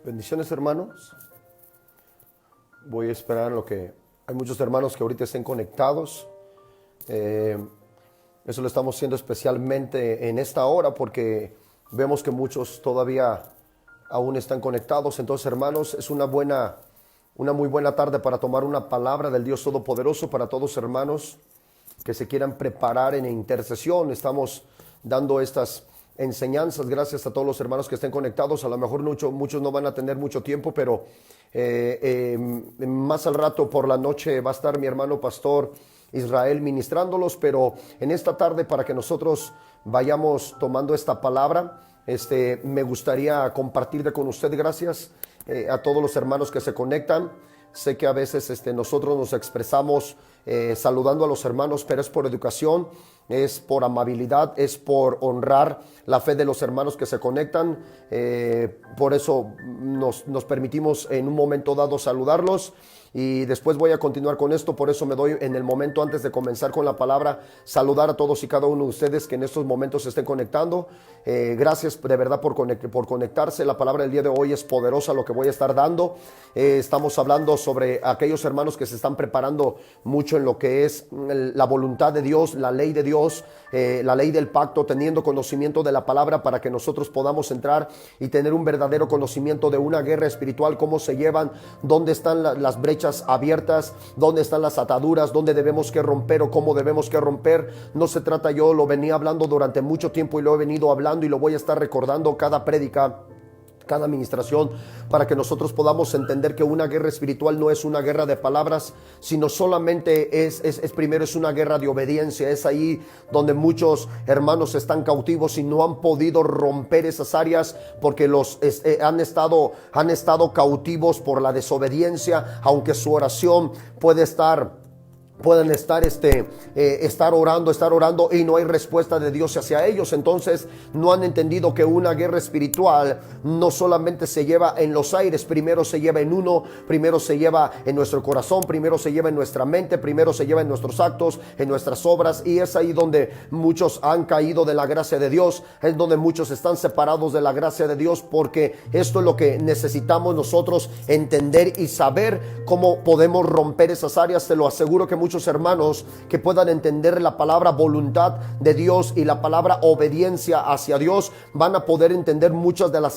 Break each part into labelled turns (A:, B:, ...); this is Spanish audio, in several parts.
A: Bendiciones, hermanos. Voy a esperar lo que... Hay muchos hermanos que ahorita estén conectados. Eso lo estamos haciendo especialmente en esta hora porque vemos que muchos todavía aún están conectados. Entonces, hermanos, es una muy buena tarde para tomar una palabra del Dios Todopoderoso para todos, hermanos, que se quieran preparar en intercesión. Estamos dando estas enseñanzas gracias a todos los hermanos que estén conectados. A lo mejor muchos no van a tener mucho tiempo, pero más al rato por la noche va a estar mi hermano pastor Israel ministrándolos, pero en esta tarde, para que nosotros vayamos tomando esta palabra, me gustaría compartir con usted. Gracias a todos los hermanos que se conectan. Sé que a veces nosotros nos expresamos saludando a los hermanos, pero es por educación, es por amabilidad, es por honrar la fe de los hermanos que se conectan. Por eso nos permitimos en un momento dado saludarlos. Y después voy a continuar con esto. Por eso me doy en el momento, antes de comenzar con la palabra, saludar a todos y cada uno de ustedes que en estos momentos se estén conectando. Gracias de verdad por conectarse. La palabra del día de hoy es poderosa, lo que voy a estar dando. Estamos hablando sobre aquellos hermanos que se están preparando mucho en lo que es la voluntad de Dios, la ley de Dios, la ley del pacto, teniendo conocimiento de la palabra para que nosotros podamos entrar y tener un verdadero conocimiento de una guerra espiritual, cómo se llevan, dónde están las brechas abiertas, dónde están las ataduras, dónde debemos que romper o cómo debemos que romper. No se trata, yo lo venía hablando durante mucho tiempo y lo he venido hablando y lo voy a estar recordando cada prédica, cada administración, para que nosotros podamos entender que una guerra espiritual no es una guerra de palabras, sino solamente es primero es una guerra de obediencia. Es ahí donde muchos hermanos están cautivos y no han podido romper esas áreas porque han estado cautivos por la desobediencia, aunque su oración pueden estar orando y no hay respuesta de Dios hacia ellos. Entonces no han entendido que una guerra espiritual no solamente se lleva en los aires, primero se lleva en uno, primero se lleva en nuestro corazón, primero se lleva en nuestra mente, primero se lleva en nuestros actos, en nuestras obras, y es ahí donde muchos han caído de la gracia de Dios, es donde muchos están separados de la gracia de Dios, porque esto es lo que necesitamos nosotros entender y saber cómo podemos romper esas áreas. Te lo aseguro que muchos hermanos que puedan entender la palabra voluntad de Dios y la palabra obediencia hacia Dios van a poder entender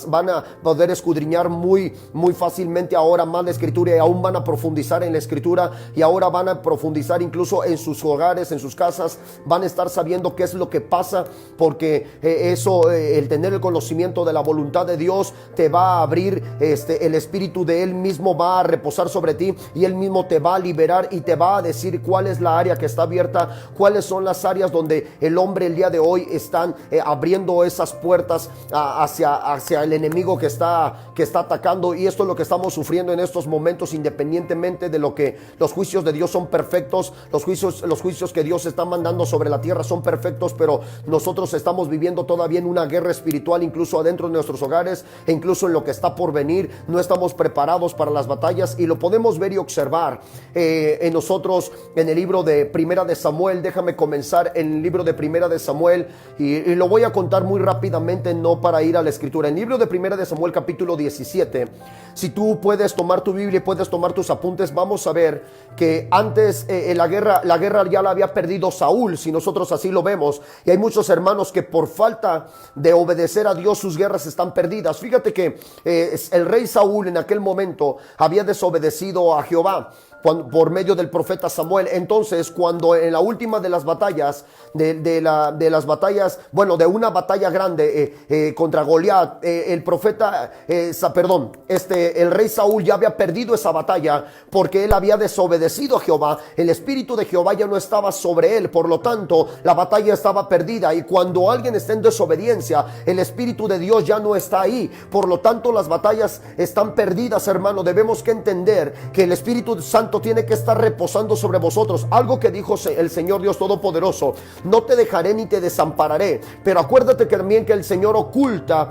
A: van a poder escudriñar muy fácilmente ahora más la escritura, y aún van a profundizar en la escritura, y ahora van a profundizar incluso en sus hogares, en sus casas. Van a estar sabiendo qué es lo que pasa, porque el tener el conocimiento de la voluntad de Dios te va a abrir, el espíritu de Él mismo va a reposar sobre ti y Él mismo te va a liberar y te va a decir cuál es la área que está abierta, cuáles son las áreas donde el hombre el día de hoy están abriendo esas puertas hacia el enemigo que está atacando. Y esto es lo que estamos sufriendo en estos momentos, independientemente de lo que los juicios de Dios son perfectos, los juicios que Dios está mandando sobre la tierra son perfectos, pero nosotros estamos viviendo todavía en una guerra espiritual, incluso adentro de nuestros hogares e incluso en lo que está por venir. No estamos preparados para las batallas, y lo podemos ver y observar en nosotros. En el libro de Primera de Samuel, déjame comenzar en el libro de Primera de Samuel y lo voy a contar muy rápidamente, no para ir a la escritura. En el libro de Primera de Samuel, capítulo 17, si tú puedes tomar tu Biblia y puedes tomar tus apuntes, vamos a ver que antes la guerra ya la había perdido Saúl, si nosotros así lo vemos, y hay muchos hermanos que por falta de obedecer a Dios sus guerras están perdidas. Fíjate que el rey Saúl en aquel momento había desobedecido a Jehová por medio del profeta Samuel. Entonces, cuando en la última de las batallas, de una batalla grande contra Goliat, el rey Saúl ya había perdido esa batalla porque él había desobedecido a Jehová. El espíritu de Jehová ya no estaba sobre él, por lo tanto la batalla estaba perdida. Y cuando alguien está en desobediencia, el espíritu de Dios ya no está ahí, por lo tanto las batallas están perdidas, hermano. Debemos que entender que el Espíritu Santo tanto tiene que estar reposando sobre vosotros. Algo que dijo el Señor Dios Todopoderoso: no te dejaré ni te desampararé. Pero acuérdate que también que el Señor oculta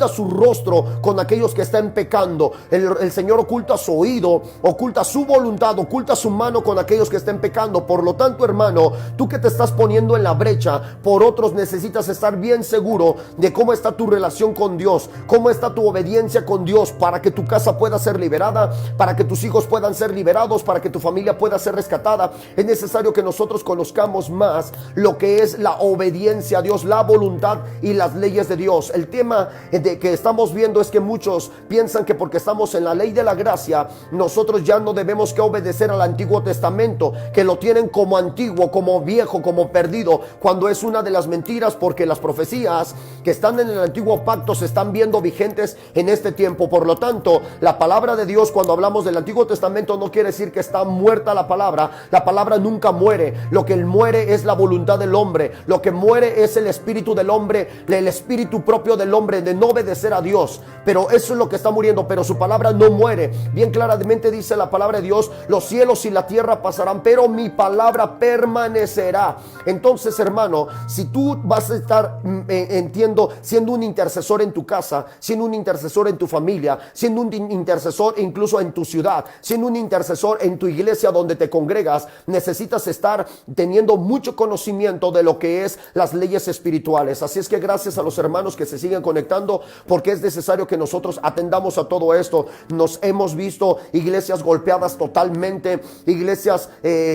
A: su rostro con aquellos que están pecando. El Señor oculta su oído, oculta su voluntad, oculta su mano con aquellos que estén pecando. Por lo tanto, hermano, tú que te estás poniendo en la brecha por otros, necesitas estar bien seguro de cómo está tu relación con Dios, cómo está tu obediencia con Dios, para que tu casa pueda ser liberada, para que tus hijos puedan ser liberados, para que tu familia pueda ser rescatada. Es necesario que nosotros conozcamos más lo que es la obediencia a Dios, la voluntad y las leyes de Dios. El tema de que estamos viendo es que muchos piensan que porque estamos en la ley de la gracia, nosotros ya no debemos que obedecer al Antiguo Testamento, que lo tienen como antiguo, como viejo, como perdido, cuando es una de las mentiras, porque las profecías que están en el antiguo pacto se están viendo vigentes en este tiempo. Por lo tanto, la palabra de Dios, cuando hablamos del Antiguo Testamento, no quiere decir que está muerta la palabra. La palabra nunca muere. Lo que muere es la voluntad del hombre. Lo que muere es el espíritu del hombre, el espíritu propio del hombre de no obedecer a Dios. Pero eso es lo que está muriendo, pero su palabra no muere. Bien claramente dice la palabra de Dios: los cielos y la tierra pasarán, pero mi palabra permanecerá. Entonces, hermano, si tú vas a estar, entiendo, siendo un intercesor en tu casa, siendo un intercesor en tu familia, siendo un intercesor incluso en tu ciudad, siendo un intercesor en tu iglesia donde te congregas, necesitas estar teniendo mucho conocimiento de lo que es las leyes espirituales. Así es que gracias a los hermanos que se siguen conectando, porque es necesario que nosotros atendamos a todo esto. Nos hemos visto iglesias golpeadas totalmente, iglesias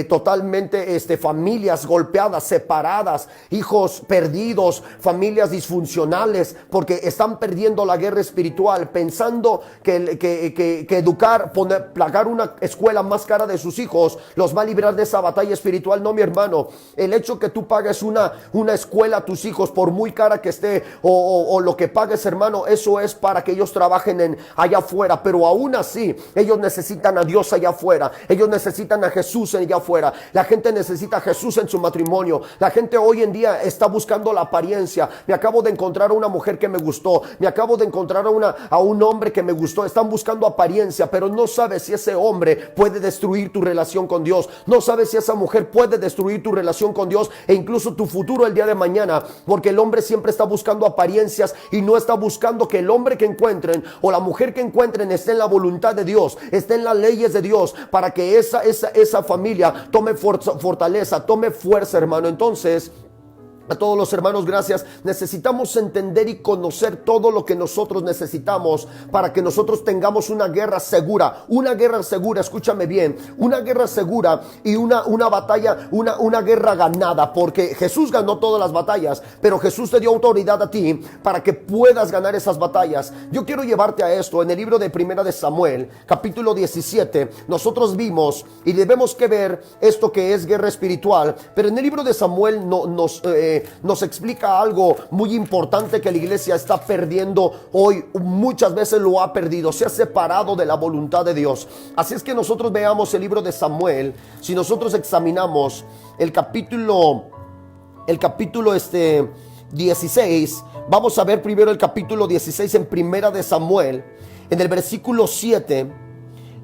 A: totalmente, familias golpeadas, separadas, hijos perdidos, familias disfuncionales, porque están perdiendo la guerra espiritual, pensando que educar, plagar una escuela más cara de sus hijos los va a librar de esa batalla espiritual. No, mi hermano, el hecho que tú pagues una escuela a tus hijos, por muy cara que esté, o lo que pagues, hermano, eso es para que ellos trabajen allá afuera. Pero aún así, ellos necesitan a Dios allá afuera, ellos necesitan a Jesús allá afuera. La gente necesita a Jesús en su matrimonio. La gente hoy en día está buscando la apariencia. Me acabo de encontrar a una mujer que me gustó, me acabo de encontrar a un hombre que me gustó. Están buscando apariencia, pero no sabes si ese hombre puede destruir tu relación con Dios. No sabes si esa mujer puede destruir tu relación con Dios e incluso tu futuro el día de mañana, porque el hombre siempre está buscando apariencias y no está buscando que el hombre que encuentren o la mujer que encuentren esté en la voluntad de Dios, esté en las leyes de Dios, para que esa familia tome fortaleza, tome fuerza, hermano. Entonces, a todos los hermanos, gracias. Necesitamos entender y conocer todo lo que nosotros necesitamos para que nosotros tengamos una guerra segura. Una guerra segura, escúchame bien, una guerra segura y una batalla, una guerra ganada, porque Jesús ganó todas las batallas, pero Jesús te dio autoridad a ti para que puedas ganar esas batallas. Yo quiero llevarte a esto. En el libro de Primera de Samuel, capítulo 17, nosotros vimos y debemos que ver esto que es guerra espiritual, pero en el libro de Samuel nos explica algo muy importante que la iglesia está perdiendo hoy. Muchas veces lo ha perdido, se ha separado de la voluntad de Dios. Así es que nosotros veamos el libro de Samuel. Si nosotros examinamos el capítulo 16, vamos a ver primero el capítulo 16 en Primera de Samuel, en el versículo 7.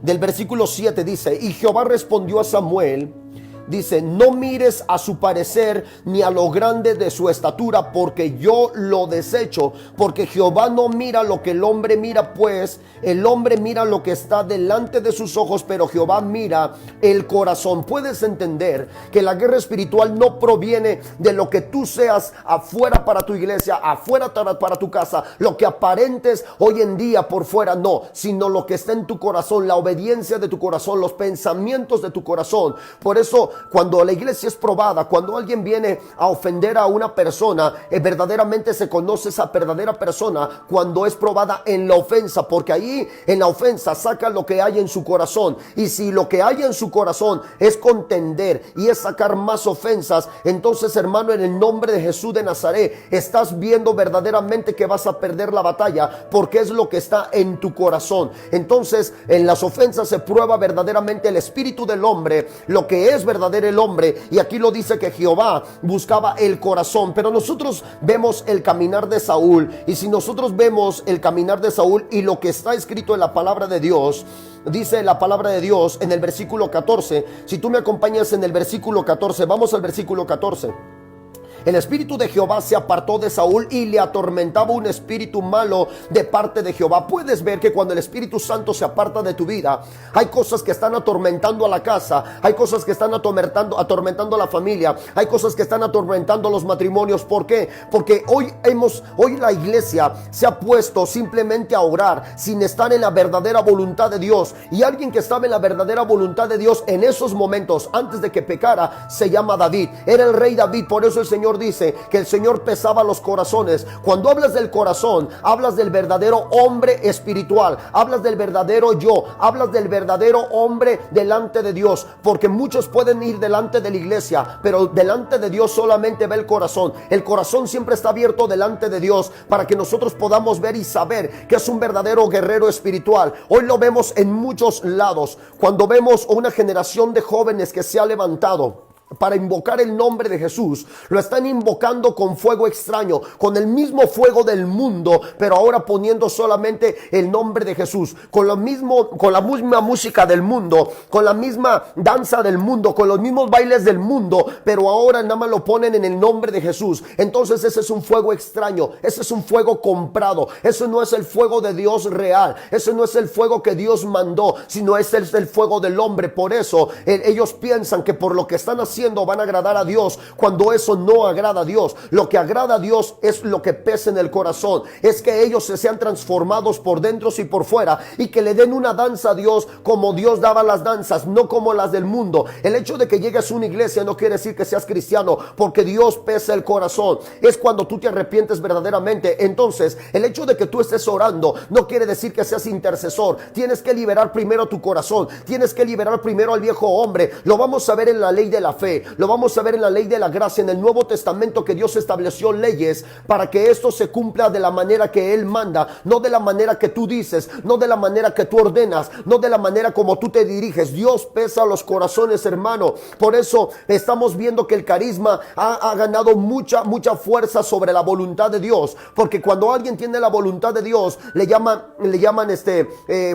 A: Del versículo 7 dice: y Jehová respondió a Samuel, dice: no mires a su parecer ni a lo grande de su estatura, porque yo lo desecho. Porque Jehová no mira lo que el hombre mira, pues el hombre mira lo que está delante de sus ojos, pero Jehová mira el corazón. Puedes entender que la guerra espiritual no proviene de lo que tú seas afuera para tu iglesia, afuera para tu casa, lo que aparentes hoy en día por fuera, no, sino lo que está en tu corazón, la obediencia de tu corazón, los pensamientos de tu corazón. Por eso, cuando la iglesia es probada, cuando alguien viene a ofender a una persona, verdaderamente se conoce esa verdadera persona cuando es probada en la ofensa, porque ahí en la ofensa saca lo que hay en su corazón. Y si lo que hay en su corazón es contender y es sacar más ofensas, entonces, hermano, en el nombre de Jesús de Nazaret, estás viendo verdaderamente que vas a perder la batalla, porque es lo que está en tu corazón. Entonces, en las ofensas se prueba verdaderamente el espíritu del hombre, lo que es verdad verdadero el hombre. Y aquí lo dice que Jehová buscaba el corazón. Pero nosotros vemos el caminar de Saúl. Y si nosotros vemos el caminar de Saúl y lo que está escrito en la palabra de Dios, dice la palabra de Dios en el versículo 14. Si tú me acompañas en el versículo 14, vamos al versículo 14. El espíritu de Jehová se apartó de Saúl y le atormentaba un espíritu malo de parte de Jehová. Puedes ver que cuando el Espíritu Santo se aparta de tu vida, hay cosas que están atormentando a la casa, hay cosas que están atormentando a la familia, hay cosas que están atormentando los matrimonios. ¿Por qué? Porque hoy la iglesia se ha puesto simplemente a orar sin estar en la verdadera voluntad de Dios. Y alguien que estaba en la verdadera voluntad de Dios en esos momentos, antes de que pecara, se llama David. Era el rey David. Por eso el Señor dice que el Señor pesaba los corazones. Cuando hablas del corazón, hablas del verdadero hombre espiritual, hablas del verdadero yo, hablas del verdadero hombre delante de Dios. Porque muchos pueden ir delante de la iglesia, pero delante de Dios solamente ve el corazón. El corazón siempre está abierto delante de Dios para que nosotros podamos ver y saber que es un verdadero guerrero espiritual. Hoy lo vemos en muchos lados. Cuando vemos una generación de jóvenes que se ha levantado para invocar el nombre de Jesús, lo están invocando con fuego extraño, con el mismo fuego del mundo, pero ahora poniendo solamente el nombre de Jesús, con la misma música del mundo, con la misma danza del mundo, con los mismos bailes del mundo, pero ahora nada más lo ponen en el nombre de Jesús. Entonces ese es un fuego extraño, ese es un fuego comprado, ese no es el fuego de Dios real, ese no es el fuego que Dios mandó, sino ese es el fuego del hombre. Por eso ellos piensan que por lo que están haciendo van a agradar a Dios, cuando eso no agrada a Dios. Lo que agrada a Dios es lo que pesa en el corazón, es que ellos se sean transformados por dentro y por fuera, y que le den una danza a Dios como Dios daba las danzas, no como las del mundo. El hecho de que llegues a una iglesia no quiere decir que seas cristiano, porque Dios pesa el corazón. Es cuando tú te arrepientes verdaderamente. Entonces el hecho de que tú estés orando no quiere decir que seas intercesor. Tienes que liberar primero tu corazón, tienes que liberar primero al viejo hombre. Lo vamos a ver en la ley de la fe, lo vamos a ver en la ley de la gracia, en el Nuevo Testamento, que Dios estableció leyes para que esto se cumpla de la manera que Él manda, no de la manera que tú dices, no de la manera que tú ordenas, no de la manera como tú te diriges. Dios pesa los corazones, hermano. Por eso estamos viendo que el carisma ha ganado mucha fuerza sobre la voluntad de Dios, porque cuando alguien tiene la voluntad de Dios, le llaman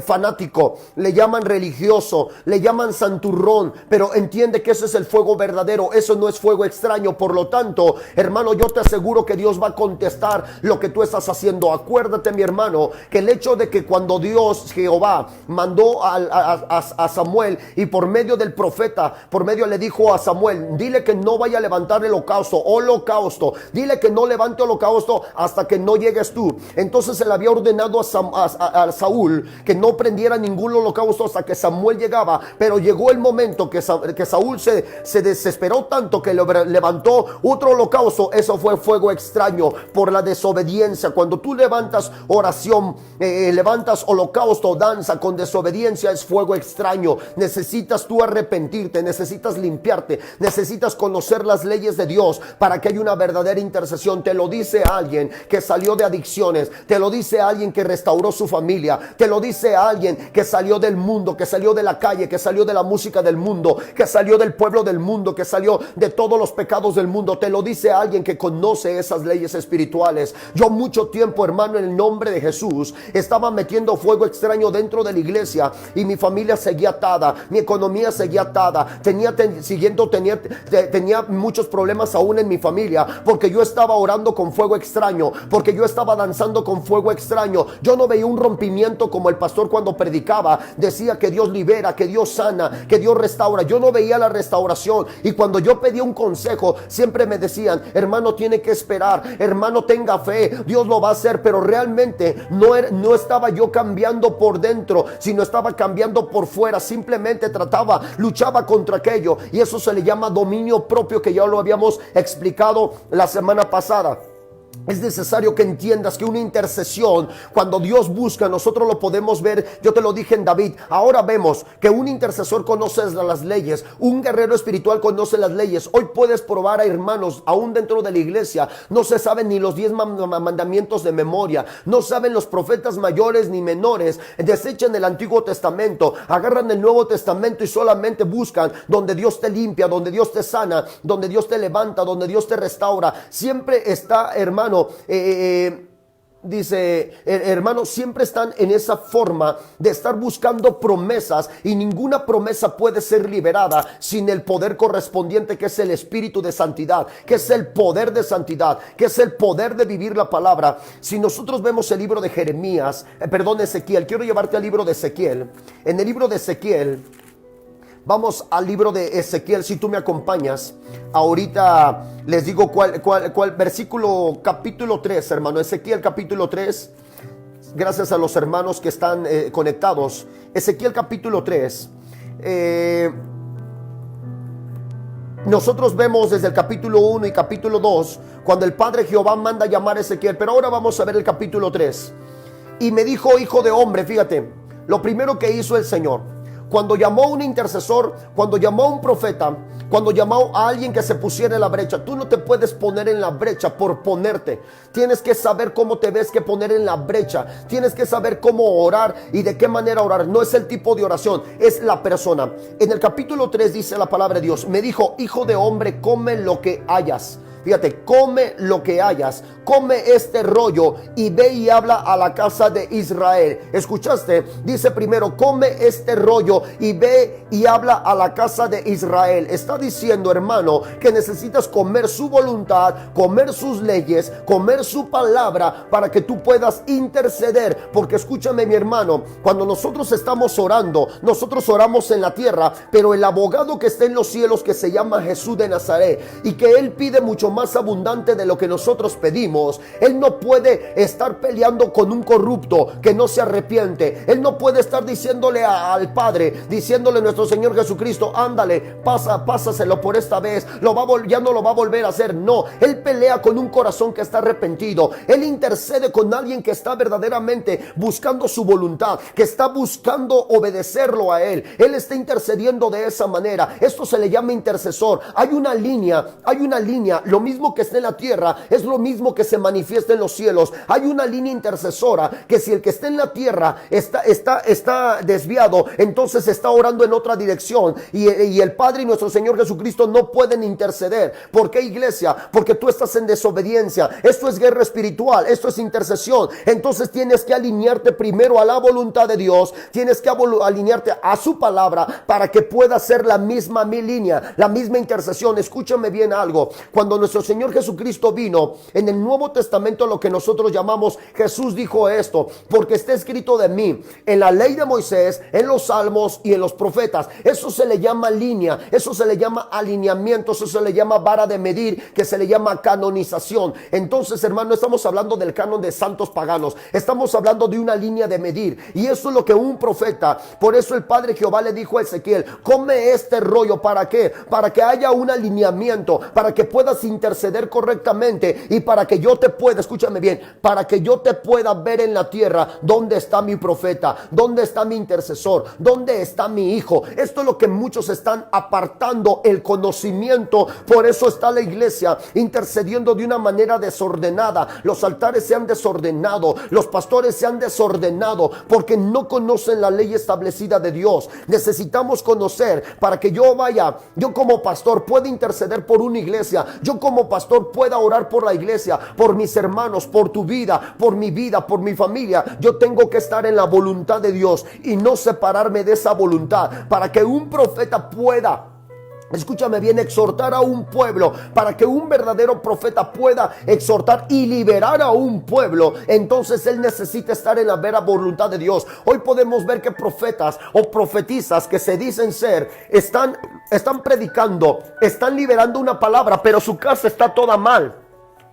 A: fanático, le llaman religioso, le llaman santurrón, pero entiende que ese es el fuego verdadero, eso no es fuego extraño. Por lo tanto, hermano, yo te aseguro que Dios va a contestar lo que tú estás haciendo. Acuérdate, mi hermano, que el hecho de que cuando Dios, Jehová, mandó a Samuel, y por medio del profeta, por medio le dijo a Samuel, dile que no vaya a levantar el holocausto, dile que no levante holocausto hasta que no llegues tú. Entonces él había ordenado a Saúl que no prendiera ningún holocausto hasta que Samuel llegaba, pero llegó el momento que Saúl se desesperó tanto que levantó otro holocausto. Eso fue fuego extraño por la desobediencia. Cuando tú levantas oración, levantas holocausto, danza con desobediencia, es fuego extraño. Necesitas tú arrepentirte, necesitas limpiarte, necesitas conocer las leyes de Dios para que haya una verdadera intercesión. Te lo dice alguien que salió de adicciones, te lo dice alguien que restauró su familia, te lo dice alguien que salió del mundo, que salió de la calle, que salió de la música del mundo, que salió del pueblo del mundo, que salió de todos los pecados del mundo. Te lo dice alguien que conoce esas leyes espirituales. Yo mucho tiempo, hermano, en el nombre de Jesús, estaba metiendo fuego extraño dentro de la iglesia, y mi familia seguía atada, mi economía seguía atada, tenía muchos problemas aún en mi familia, porque yo estaba orando con fuego extraño, porque yo estaba danzando con fuego extraño. Yo no veía un rompimiento como el pastor cuando predicaba, decía que Dios libera, que Dios sana, que Dios restaura. Yo no veía la restauración, y cuando yo pedía un consejo siempre me decían, hermano, tiene que esperar, hermano, tenga fe, Dios lo va a hacer. Pero realmente no estaba yo cambiando por dentro, sino estaba cambiando por fuera. Simplemente luchaba contra aquello, y eso se le llama dominio propio, que ya lo habíamos explicado la semana pasada. Es necesario que entiendas que una intercesión, cuando Dios busca, nosotros lo podemos ver. Yo te lo dije en David. Ahora vemos que un intercesor conoce las leyes, un guerrero espiritual conoce las leyes. Hoy puedes probar a hermanos, aún dentro de la iglesia, no se saben ni los 10 mandamientos de memoria, no saben los profetas mayores ni menores, desechan el Antiguo Testamento, agarran el Nuevo Testamento y solamente buscan donde Dios te limpia, donde Dios te sana, donde Dios te levanta, donde Dios te restaura. Siempre está, hermano, dice, hermanos, siempre están en esa forma de estar buscando promesas, y ninguna promesa puede ser liberada sin el poder correspondiente, que es el Espíritu de santidad, que es el poder de santidad, que es el poder de vivir la palabra. Si nosotros vemos el libro de Jeremías, Ezequiel, quiero llevarte al libro de Ezequiel. En el libro de Ezequiel, vamos al libro de Ezequiel, si tú me acompañas. Ahorita les digo cuál versículo, capítulo 3, hermano. Ezequiel capítulo 3. Gracias a los hermanos que están conectados. Ezequiel capítulo 3. Nosotros vemos desde el capítulo 1 y capítulo 2, cuando el Padre Jehová manda llamar a Ezequiel. Pero ahora vamos a ver el capítulo 3. Y me dijo: hijo de hombre, fíjate, lo primero que hizo el Señor, cuando llamó a un intercesor, cuando llamó a un profeta, cuando llamó a alguien que se pusiera en la brecha. Tú no te puedes poner en la brecha por ponerte. Tienes que saber cómo te ves que poner en la brecha. Tienes que saber cómo orar y de qué manera orar. No es el tipo de oración, es la persona. En el capítulo 3 dice la palabra de Dios: me dijo: hijo de hombre, come lo que hayas. Fíjate, come lo que hayas, come este rollo y ve y habla a la casa de Israel. ¿Escuchaste? Dice primero: come este rollo y ve y habla a la casa de Israel. Está diciendo, hermano, que necesitas comer su voluntad, comer sus leyes, comer su palabra, para que tú puedas interceder. Porque escúchame, mi hermano, cuando nosotros estamos orando, nosotros oramos en la tierra, pero el abogado que está en los cielos, que se llama Jesús de Nazaret, y que Él pide mucho más abundante de lo que nosotros pedimos. Él no puede estar peleando con un corrupto que no se arrepiente. Él no puede estar diciéndole al Padre, diciéndole a nuestro Señor Jesucristo: ándale, pásaselo por esta vez, ya no lo va a volver a hacer. No, Él pelea con un corazón que está arrepentido. Él intercede con alguien que está verdaderamente buscando su voluntad, que está buscando obedecerlo a Él. Él está intercediendo de esa manera. Esto se le llama intercesor. Hay una línea. Lo mismo que está en la tierra es lo mismo que se manifiesta en los cielos. Hay una línea intercesora, que si el que está en la tierra está desviado, entonces está orando en otra dirección, y el Padre y nuestro Señor Jesucristo no pueden interceder. ¿Por qué, iglesia? Porque tú estás en desobediencia. Esto es guerra espiritual, esto es intercesión. Entonces tienes que alinearte primero a la voluntad de Dios, tienes que alinearte a su palabra, para que pueda ser la misma línea, la misma intercesión. Escúchame bien algo. Cuando nuestro Señor Jesucristo vino en el Nuevo Testamento, lo que nosotros llamamos, Jesús dijo esto: porque está escrito de mí en la ley de Moisés, en los salmos y en los profetas. Eso se le llama línea, eso se le llama alineamiento, eso se le llama vara de medir, que se le llama canonización. Entonces, hermano, estamos hablando del canon de santos paganos, estamos hablando de una línea de medir, y eso es lo que un profeta. Por eso el Padre Jehová le dijo a Ezequiel: come este rollo. ¿Para qué? Para que haya un alineamiento, para que puedas interceder correctamente, y para que yo te pueda, escúchame bien, para que yo te pueda ver en la tierra. ¿Dónde está mi profeta? ¿Dónde está mi intercesor? ¿Dónde está mi hijo? Esto es lo que muchos están apartando, el conocimiento. Por eso está la iglesia intercediendo de una manera desordenada. Los altares se han desordenado, los pastores se han desordenado, porque no conocen la ley establecida de Dios. Necesitamos conocer, para que yo como pastor pueda interceder por una iglesia, yo como pastor pueda orar por la iglesia, por mis hermanos, por tu vida, por mi familia. Yo tengo que estar en la voluntad de Dios y no separarme de esa voluntad, para que un profeta pueda, escúchame bien, exhortar a un pueblo. Para que un verdadero profeta pueda exhortar y liberar a un pueblo, entonces él necesita estar en la vera voluntad de Dios. Hoy podemos ver que profetas o profetizas que se dicen ser, están predicando, están liberando una palabra, pero su casa está toda mal.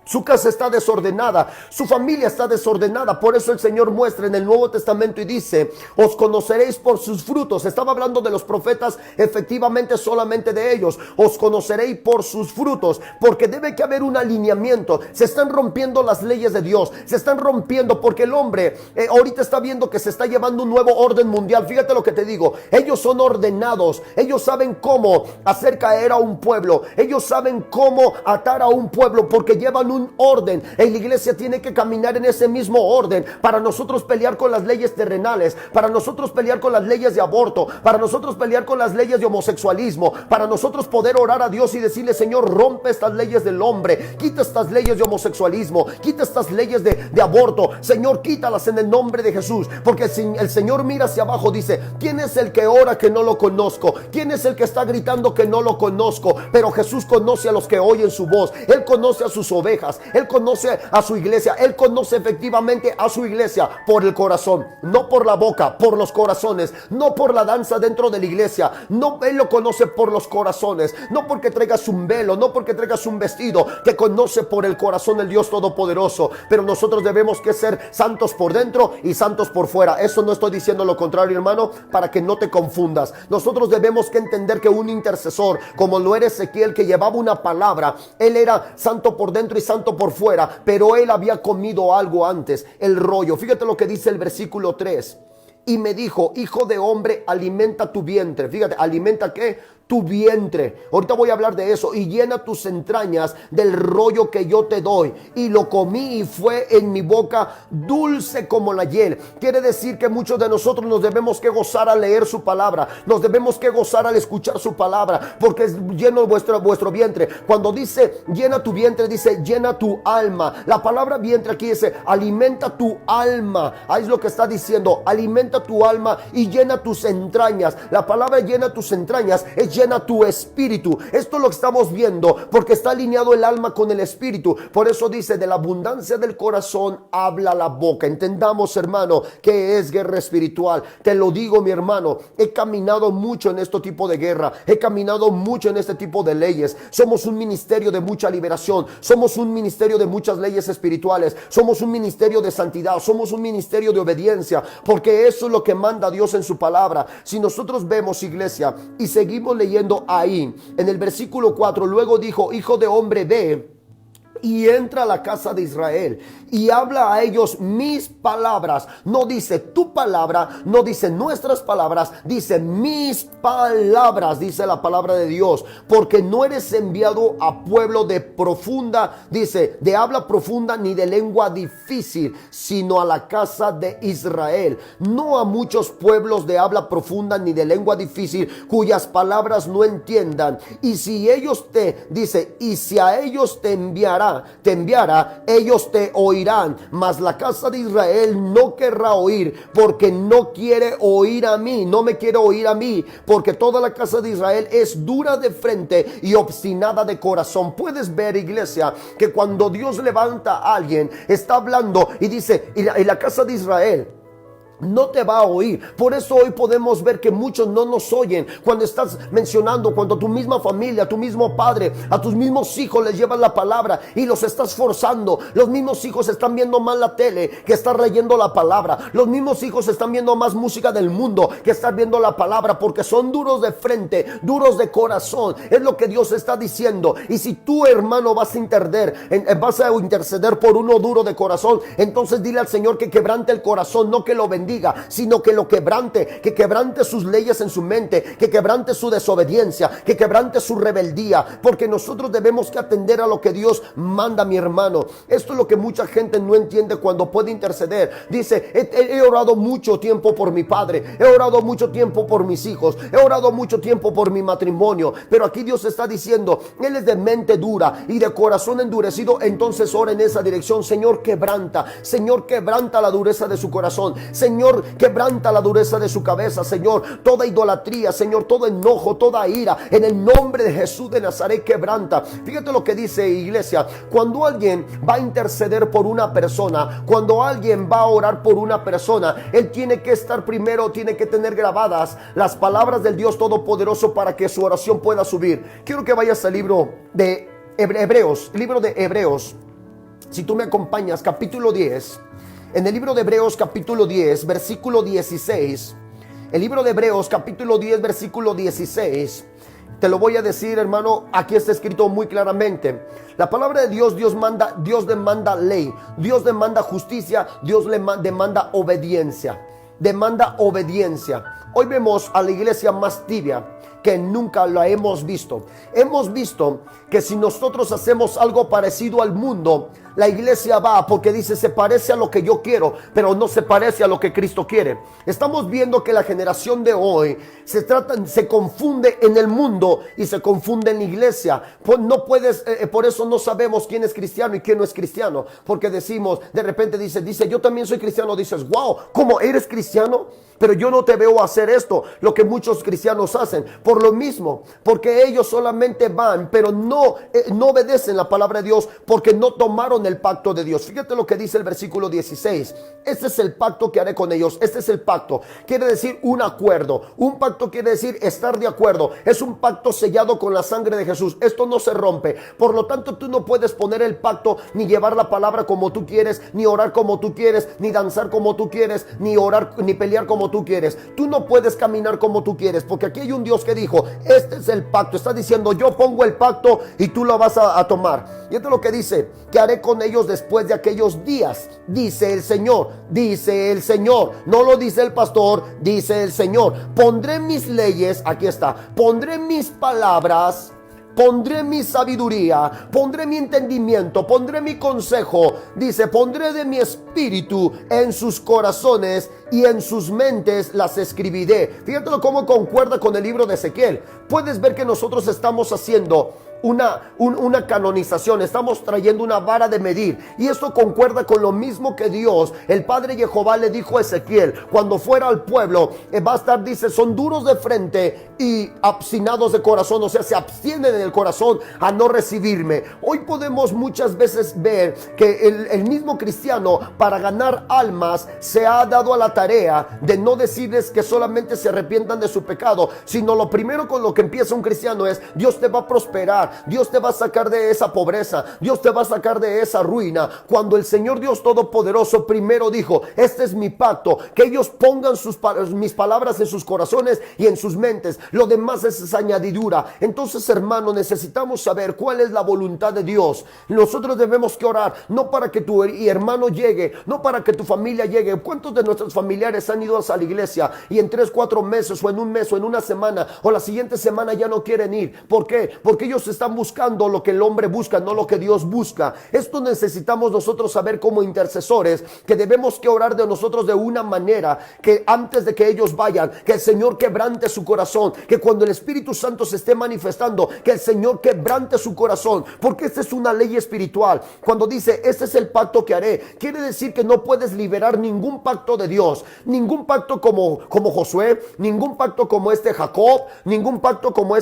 A: Su casa está desordenada, su familia está desordenada. Por eso el Señor muestra en el Nuevo Testamento y dice: os conoceréis por sus frutos. Estaba hablando de los profetas, efectivamente solamente de ellos. Os conoceréis por sus frutos, porque debe que haber un alineamiento. Se están rompiendo las leyes de Dios, se están rompiendo porque el hombre ahorita está viendo que se está llevando un nuevo orden mundial. Fíjate lo que te digo, ellos son ordenados, ellos saben cómo hacer caer a un pueblo, ellos saben cómo atar a un pueblo, porque llevan un orden. En la iglesia tiene que caminar en ese mismo orden para nosotros pelear con las leyes terrenales, para nosotros pelear con las leyes de aborto, para nosotros pelear con las leyes de homosexualismo, para nosotros poder orar a Dios y decirle: Señor, rompe estas leyes del hombre, quita estas leyes de homosexualismo, quita estas leyes de aborto, Señor, quítalas en el nombre de Jesús. Porque el Señor mira hacia abajo, dice: ¿quién es el que ora que no lo conozco? ¿Quién es el que está gritando que no lo conozco? Pero Jesús conoce a los que oyen su voz, Él conoce a sus ovejas, Él conoce a su iglesia, Él conoce efectivamente a su iglesia por el corazón, no por la boca, por los corazones, no por la danza dentro de la iglesia, no, Él lo conoce por los corazones, no porque traigas un velo, no porque traigas un vestido, te conoce por el corazón del Dios Todopoderoso. Pero nosotros debemos que ser santos por dentro y santos por fuera. Eso no estoy diciendo lo contrario, hermano, para que no te confundas. Nosotros debemos que entender que un intercesor, como lo era Ezequiel, que llevaba una palabra, él era santo por dentro y santo por fuera, pero él había comido algo antes, el rollo. Fíjate lo que dice el versículo 3. Y me dijo: hijo de hombre, alimenta tu vientre. Fíjate, ¿alimenta qué? Tu vientre. Ahorita voy a hablar de eso. Y llena tus entrañas del rollo que yo te doy. Y lo comí y fue en mi boca dulce como la hiel. Quiere decir que muchos de nosotros nos debemos que gozar al leer su palabra. Nos debemos que gozar al escuchar su palabra, porque es lleno vuestro vientre. Cuando dice llena tu vientre, dice llena tu alma. La palabra vientre aquí dice alimenta tu alma. Ahí es lo que está diciendo: alimenta tu alma y llena tus entrañas. La palabra llena tus entrañas es llena tu espíritu. Esto es lo que estamos viendo, porque está alineado el alma con el espíritu. Por eso dice: de la abundancia del corazón habla la boca. Entendamos, hermano, que es guerra espiritual. Te lo digo, mi hermano, he caminado mucho en este tipo de guerra, he caminado mucho en este tipo de leyes. Somos un ministerio de mucha liberación, somos un ministerio de muchas leyes espirituales, somos un ministerio de santidad, somos un ministerio de obediencia, porque eso es lo que manda Dios en su palabra. Si nosotros vemos, iglesia, y seguimos leyendo ahí en el versículo 4, luego dijo: hijo de hombre, ve y entra a la casa de Israel y habla a ellos mis palabras. No dice tu palabra, no dice nuestras palabras, dice mis palabras, dice la palabra de Dios. Porque no eres enviado a pueblo de profunda, dice, de habla profunda ni de lengua difícil, sino a la casa de Israel. No a muchos pueblos de habla profunda ni de lengua difícil, cuyas palabras no entiendan. Y si ellos dice, y si a ellos te enviará, ellos te oirán, mas la casa de Israel no querrá oír, porque no quiere oír a mí, no me quiere oír a mí, porque toda la casa de Israel es dura de frente y obstinada de corazón. Puedes ver, iglesia, que cuando Dios levanta a alguien, está hablando y dice, y la casa de Israel no te va a oír. Por eso hoy podemos ver que muchos no nos oyen cuando estás mencionando, cuando tu misma familia, a tu mismo padre, a tus mismos hijos les llevas la palabra y los estás forzando. Los mismos hijos están viendo más la tele que estar leyendo la palabra. Los mismos hijos están viendo más música del mundo que estar viendo la palabra, porque son duros de frente, duros de corazón. Es lo que Dios está diciendo. Y si tú, hermano, vas a interceder por uno duro de corazón, entonces dile al Señor que quebrante el corazón, no que lo bendiga, sino que lo quebrante, que quebrante sus leyes en su mente, que quebrante su desobediencia, que quebrante su rebeldía, porque nosotros debemos que atender a lo que Dios manda, mi hermano. Esto es lo que mucha gente no entiende cuando puede interceder. Dice, he orado mucho tiempo por mi padre, he orado mucho tiempo por mis hijos, he orado mucho tiempo por mi matrimonio, pero aquí Dios está diciendo, él es de mente dura y de corazón endurecido. Entonces ora en esa dirección: Señor, quebranta la dureza de su corazón, Señor, quebranta la dureza de su cabeza, Señor, toda idolatría, Señor, todo enojo, toda ira, en el nombre de Jesús de Nazaret, quebranta. Fíjate lo que dice, iglesia: cuando alguien va a interceder por una persona, cuando alguien va a orar por una persona, él tiene que estar primero, tiene que tener grabadas las palabras del Dios Todopoderoso para que su oración pueda subir. Quiero que vayas al libro de Hebreos, libro de Hebreos, si tú me acompañas, capítulo 10, en el libro de Hebreos capítulo 10, versículo 16, el libro de Hebreos capítulo 10, versículo 16, te lo voy a decir, hermano, aquí está escrito muy claramente. La palabra de Dios, Dios demanda ley, Dios demanda justicia, Dios demanda obediencia. Demanda obediencia. Hoy vemos a la iglesia más tibia que nunca la hemos visto. Hemos visto que si nosotros hacemos algo parecido al mundo, la iglesia va porque dice se parece a lo que yo quiero, pero no se parece a lo que Cristo quiere. Estamos viendo que la generación de hoy se confunde en el mundo y se confunde en la iglesia. Por eso no sabemos quién es cristiano y quién no es cristiano, porque decimos, de repente dice yo también soy cristiano. Dices, wow, ¿cómo eres cristiano? Pero yo no te veo hacer esto, lo que muchos cristianos hacen. Por lo mismo, porque ellos solamente van, pero no obedecen la palabra de Dios, porque no tomaron el pacto de Dios. Fíjate lo que dice el versículo 16. Este es el pacto que haré con ellos. Este es el pacto. Quiere decir un acuerdo. Un pacto quiere decir estar de acuerdo. Es un pacto sellado con la sangre de Jesús. Esto no se rompe. Por lo tanto, tú no puedes poner el pacto, ni llevar la palabra como tú quieres, ni orar como tú quieres, ni danzar como tú quieres, ni orar, ni pelear como tú quieres. Tú no puedes caminar como tú quieres, porque aquí hay un Dios que dijo, este es el pacto. Está diciendo, yo pongo el pacto y tú lo vas a tomar. Y esto es lo que dice, que haré con ellos después de aquellos días, dice el Señor. Dice el Señor, no lo dice el pastor, dice el Señor. Pondré mis leyes, aquí está, pondré mis palabras, pondré mi sabiduría, pondré mi entendimiento, pondré mi consejo. Dice, pondré de mi espíritu en sus corazones y en sus mentes las escribiré. Fíjate cómo concuerda con el libro de Ezequiel. Puedes ver que nosotros estamos haciendo una canonización, estamos trayendo una vara de medir, y esto concuerda con lo mismo que Dios, el Padre Jehová, le dijo a Ezequiel cuando fuera al pueblo. Va a estar, dice, son duros de frente y obstinados de corazón, o sea, se abstienen en el corazón a no recibirme. Hoy podemos muchas veces ver que el mismo cristiano, para ganar almas, se ha dado a la tarea de no decirles que solamente se arrepientan de su pecado, sino lo primero con lo que empieza un cristiano es, Dios te va a prosperar, Dios te va a sacar de esa pobreza, Dios te va a sacar de esa ruina. Cuando el Señor Dios Todopoderoso primero dijo, este es mi pacto, que ellos pongan mis palabras en sus corazones y en sus mentes, lo demás es añadidura. Entonces, hermano, necesitamos saber cuál es la voluntad de Dios. Nosotros debemos que orar, no para que tu hermano llegue, no para que tu familia llegue. ¿Cuántos de nuestros familiares han ido a la iglesia y en 3-4 meses o en un mes o en una semana o la siguiente semana ya no quieren ir? ¿Por qué? Porque ellos están buscando lo que el hombre busca, no lo que Dios busca. Esto necesitamos nosotros saber como intercesores, que debemos que orar de nosotros de una manera que antes de que ellos vayan, que el Señor quebrante su corazón, que cuando el Espíritu Santo se esté manifestando, que el Señor quebrante su corazón, porque esta es una ley espiritual. Cuando dice, este es el pacto que haré, quiere decir que no puedes liberar ningún pacto de Dios, ningún pacto como Josué, ningún pacto como Jacob, ningún pacto como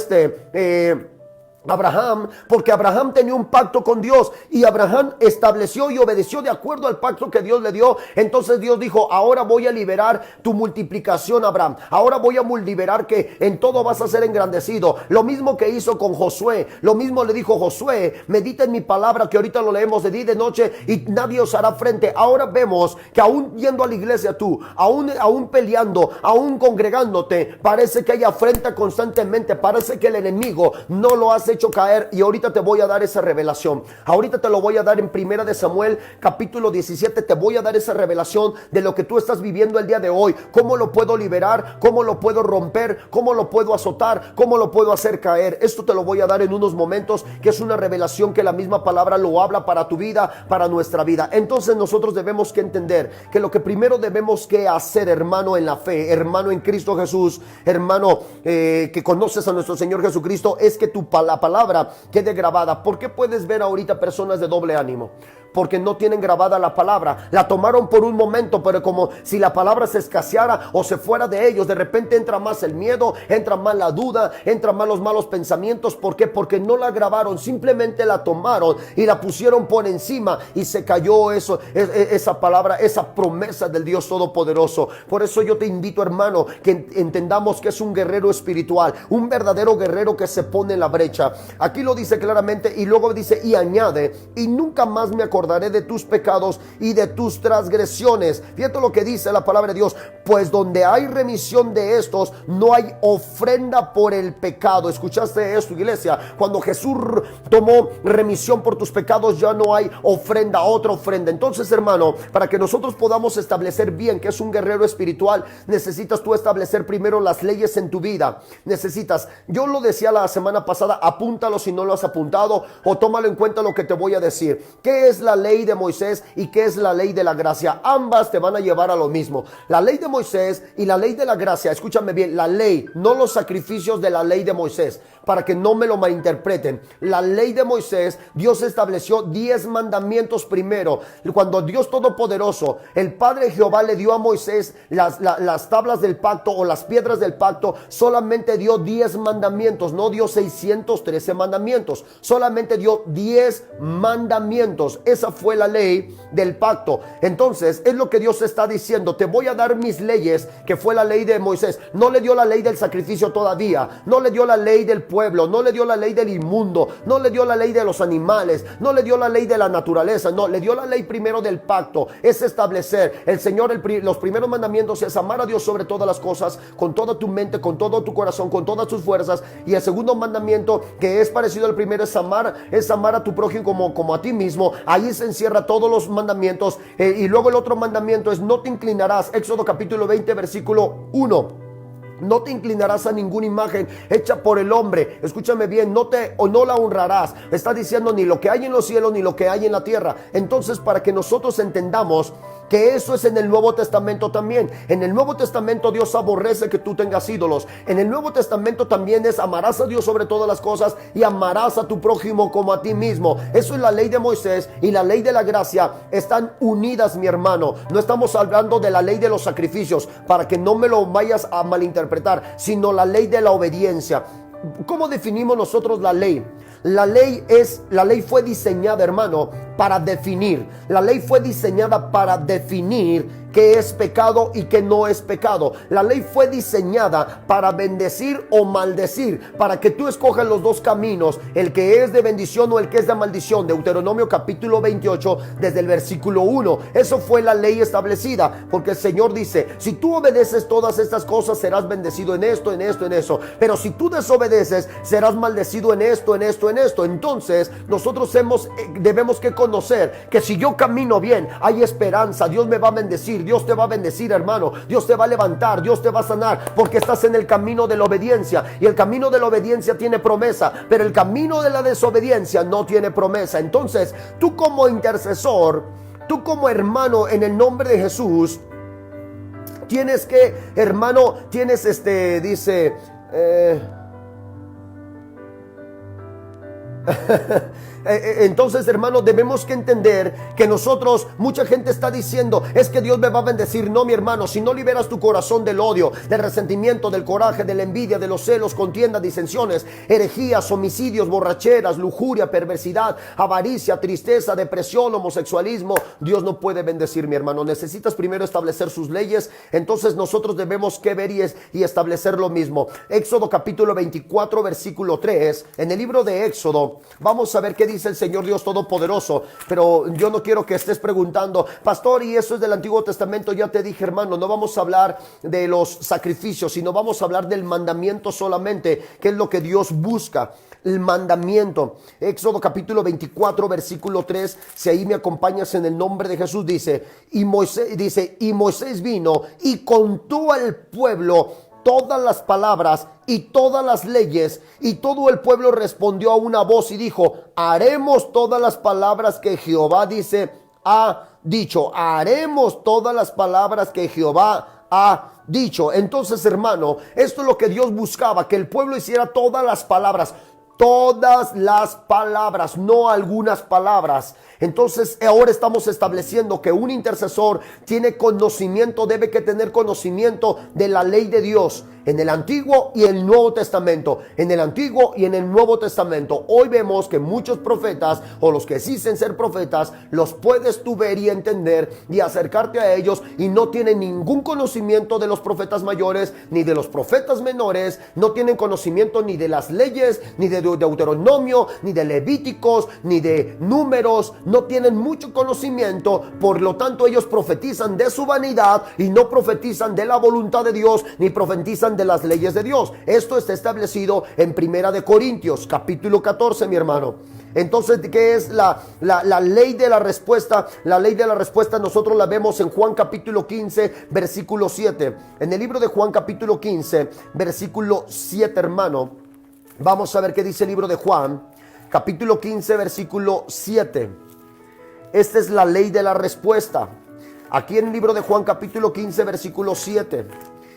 A: Abraham, porque Abraham tenía un pacto con Dios y Abraham estableció y obedeció de acuerdo al pacto que Dios le dio. Entonces Dios dijo, ahora voy a liberar tu multiplicación, Abraham. Ahora voy a liberar que en todo vas a ser engrandecido. Lo mismo que hizo con Josué, lo mismo le dijo Josué, medita en mi palabra, que ahorita lo leemos de día y de noche y nadie os hará frente. Ahora vemos que aún yendo a la iglesia tú, aún peleando, aún congregándote, parece que hay afrenta constantemente, parece que el enemigo no lo hace hecho caer, y ahorita te voy a dar esa revelación. Ahorita te lo voy a dar en 1 de Samuel capítulo 17. Te voy a dar esa revelación de lo que tú estás viviendo el día de hoy. Cómo lo puedo liberar, cómo lo puedo romper, cómo lo puedo azotar, cómo lo puedo hacer caer. Esto te lo voy a dar en unos momentos, que es una revelación que la misma palabra lo habla para tu vida, para nuestra vida. Entonces nosotros debemos que entender que lo que primero debemos que hacer, hermano en la fe, hermano en Cristo Jesús, hermano que conoces a nuestro Señor Jesucristo, es que la palabra quede grabada. ¿Por qué puedes ver ahorita personas de doble ánimo? Porque no tienen grabada la palabra. La tomaron por un momento, pero como si la palabra se escaseara o se fuera de ellos. De repente entra más el miedo, entra más la duda, entran más los malos pensamientos. ¿Por qué? Porque no la grabaron, simplemente la tomaron y la pusieron por encima y se cayó esa palabra, esa promesa del Dios Todopoderoso. Por eso yo te invito, hermano, que entendamos que es un guerrero espiritual, un verdadero guerrero que se pone en la brecha. Aquí lo dice claramente y luego dice y añade, y nunca más me acordaré acordaré de tus pecados y de tus transgresiones. Fíjate lo que dice la palabra de Dios, pues donde hay remisión de estos, no hay ofrenda por el pecado. ¿Escuchaste esto, iglesia? Cuando Jesús tomó remisión por tus pecados, ya no hay ofrenda, otra ofrenda. Entonces, hermano, para que nosotros podamos establecer bien que es un guerrero espiritual, necesitas tú establecer primero las leyes en tu vida. Necesitas, yo lo decía la semana pasada, apúntalo si no lo has apuntado, o tómalo en cuenta lo que te voy a decir. ¿Qué es la ley de Moisés y qué es la ley de la gracia? Ambas te van a llevar a lo mismo. La ley de Moisés y la ley de la gracia, escúchame bien, la ley, no los sacrificios de la ley de Moisés, para que no me lo malinterpreten. La ley de Moisés, Dios estableció 10 mandamientos primero. Cuando Dios Todopoderoso, el Padre Jehová, le dio a Moisés las tablas del pacto o las piedras del pacto, solamente dio 10 mandamientos, no dio 613 mandamientos, solamente dio 10 mandamientos. Esa fue la ley del pacto. Entonces, es lo que Dios está diciendo, te voy a dar mis leyes, que fue la ley de Moisés. No le dio la ley del sacrificio todavía, no le dio la ley del pueblo, no le dio la ley del inmundo, no le dio la ley de los animales, no le dio la ley de la naturaleza, no, le dio la ley primero del pacto. Es establecer, el Señor, los primeros mandamientos es amar a Dios sobre todas las cosas, con toda tu mente, con todo tu corazón, con todas tus fuerzas. Y el segundo mandamiento, que es parecido al primero, es amar a tu prójimo como a ti mismo. Ahí se encierra todos los mandamientos. Y luego el otro mandamiento es no te inclinarás, Éxodo capítulo 20 versículo 1. No te inclinarás a ninguna imagen hecha por el hombre. Escúchame bien, no la honrarás. Está diciendo ni lo que hay en los cielos ni lo que hay en la tierra. Entonces, para que nosotros entendamos que eso es en el Nuevo Testamento también. En el Nuevo Testamento Dios aborrece que tú tengas ídolos. En el Nuevo Testamento también es amarás a Dios sobre todas las cosas y amarás a tu prójimo como a ti mismo. Eso es la ley de Moisés y la ley de la gracia. Están unidas, mi hermano. No estamos hablando de la ley de los sacrificios, para que no me lo vayas a malinterpretar, sino la ley de la obediencia. ¿Cómo definimos nosotros la ley? La ley fue diseñada, hermano, para definir. La ley fue diseñada para definir qué es pecado y qué no es pecado. La ley fue diseñada para bendecir o maldecir, para que tú escojas los dos caminos, el que es de bendición o el que es de maldición. Deuteronomio capítulo 28, desde el versículo 1. Eso fue la ley establecida, porque el Señor dice, si tú obedeces todas estas cosas, serás bendecido en esto, en esto, en eso. Pero si tú desobedeces, serás maldecido en esto, en esto, en esto. Entonces, nosotros debemos que conocer que si yo camino bien, hay esperanza. Dios me va a bendecir. Dios te va a bendecir, hermano. Dios te va a levantar, Dios te va a sanar, porque estás en el camino de la obediencia. Y el camino de la obediencia tiene promesa, pero el camino de la desobediencia no tiene promesa. Entonces, tú como intercesor, tú como hermano en el nombre de Jesús, tienes que, hermano, dice... Entonces, hermano, debemos que entender que nosotros, mucha gente está diciendo, es que Dios me va a bendecir. No, mi hermano, si no liberas tu corazón del odio, del resentimiento, del coraje, de la envidia, de los celos, contiendas, disensiones, herejías, homicidios, borracheras, lujuria, perversidad, avaricia, tristeza, depresión, homosexualismo, Dios no puede bendecir, mi hermano. Necesitas primero establecer sus leyes. Entonces nosotros debemos que ver y establecer lo mismo. Éxodo capítulo 24 versículo 3. En el libro de Éxodo vamos a ver qué dice el Señor Dios Todopoderoso. Pero yo no quiero que estés preguntando, pastor, y eso es del Antiguo Testamento. Ya te dije, hermano, no vamos a hablar de los sacrificios, sino vamos a hablar del mandamiento solamente, que es lo que Dios busca. El mandamiento. Éxodo capítulo 24 versículo 3. Si ahí me acompañas en el nombre de Jesús, dice, y Moisés vino y contó al pueblo todas las palabras y todas las leyes, y todo el pueblo respondió a una voz y dijo, haremos todas las palabras que Jehová ha dicho. Haremos todas las palabras que Jehová ha dicho. Entonces, hermano, esto es lo que Dios buscaba, que el pueblo hiciera todas las palabras, no algunas palabras. Entonces ahora estamos estableciendo que un intercesor tiene conocimiento, debe que tener conocimiento de la ley de Dios en el Antiguo y el Nuevo Testamento. En el Antiguo y en el Nuevo Testamento. Hoy vemos que muchos profetas, o los que dicen ser profetas, los puedes tú ver y entender y acercarte a ellos, y no tienen ningún conocimiento de los profetas mayores ni de los profetas menores. No tienen conocimiento ni de las leyes, ni de Deuteronomio, ni de Levíticos, ni de Números. no tienen mucho conocimiento, por lo tanto ellos profetizan de su vanidad y no profetizan de la voluntad de Dios, ni profetizan de las leyes de Dios. Esto está establecido en Primera de Corintios, capítulo 14, mi hermano. Entonces, ¿qué es la ley de la respuesta? La ley de la respuesta nosotros la vemos en Juan capítulo 15, versículo 7. En el libro de Juan capítulo 15, versículo 7, hermano. Vamos a ver qué dice el libro de Juan, capítulo 15, versículo 7. Esta es la ley de la respuesta. Aquí en el libro de Juan capítulo 15, versículo 7.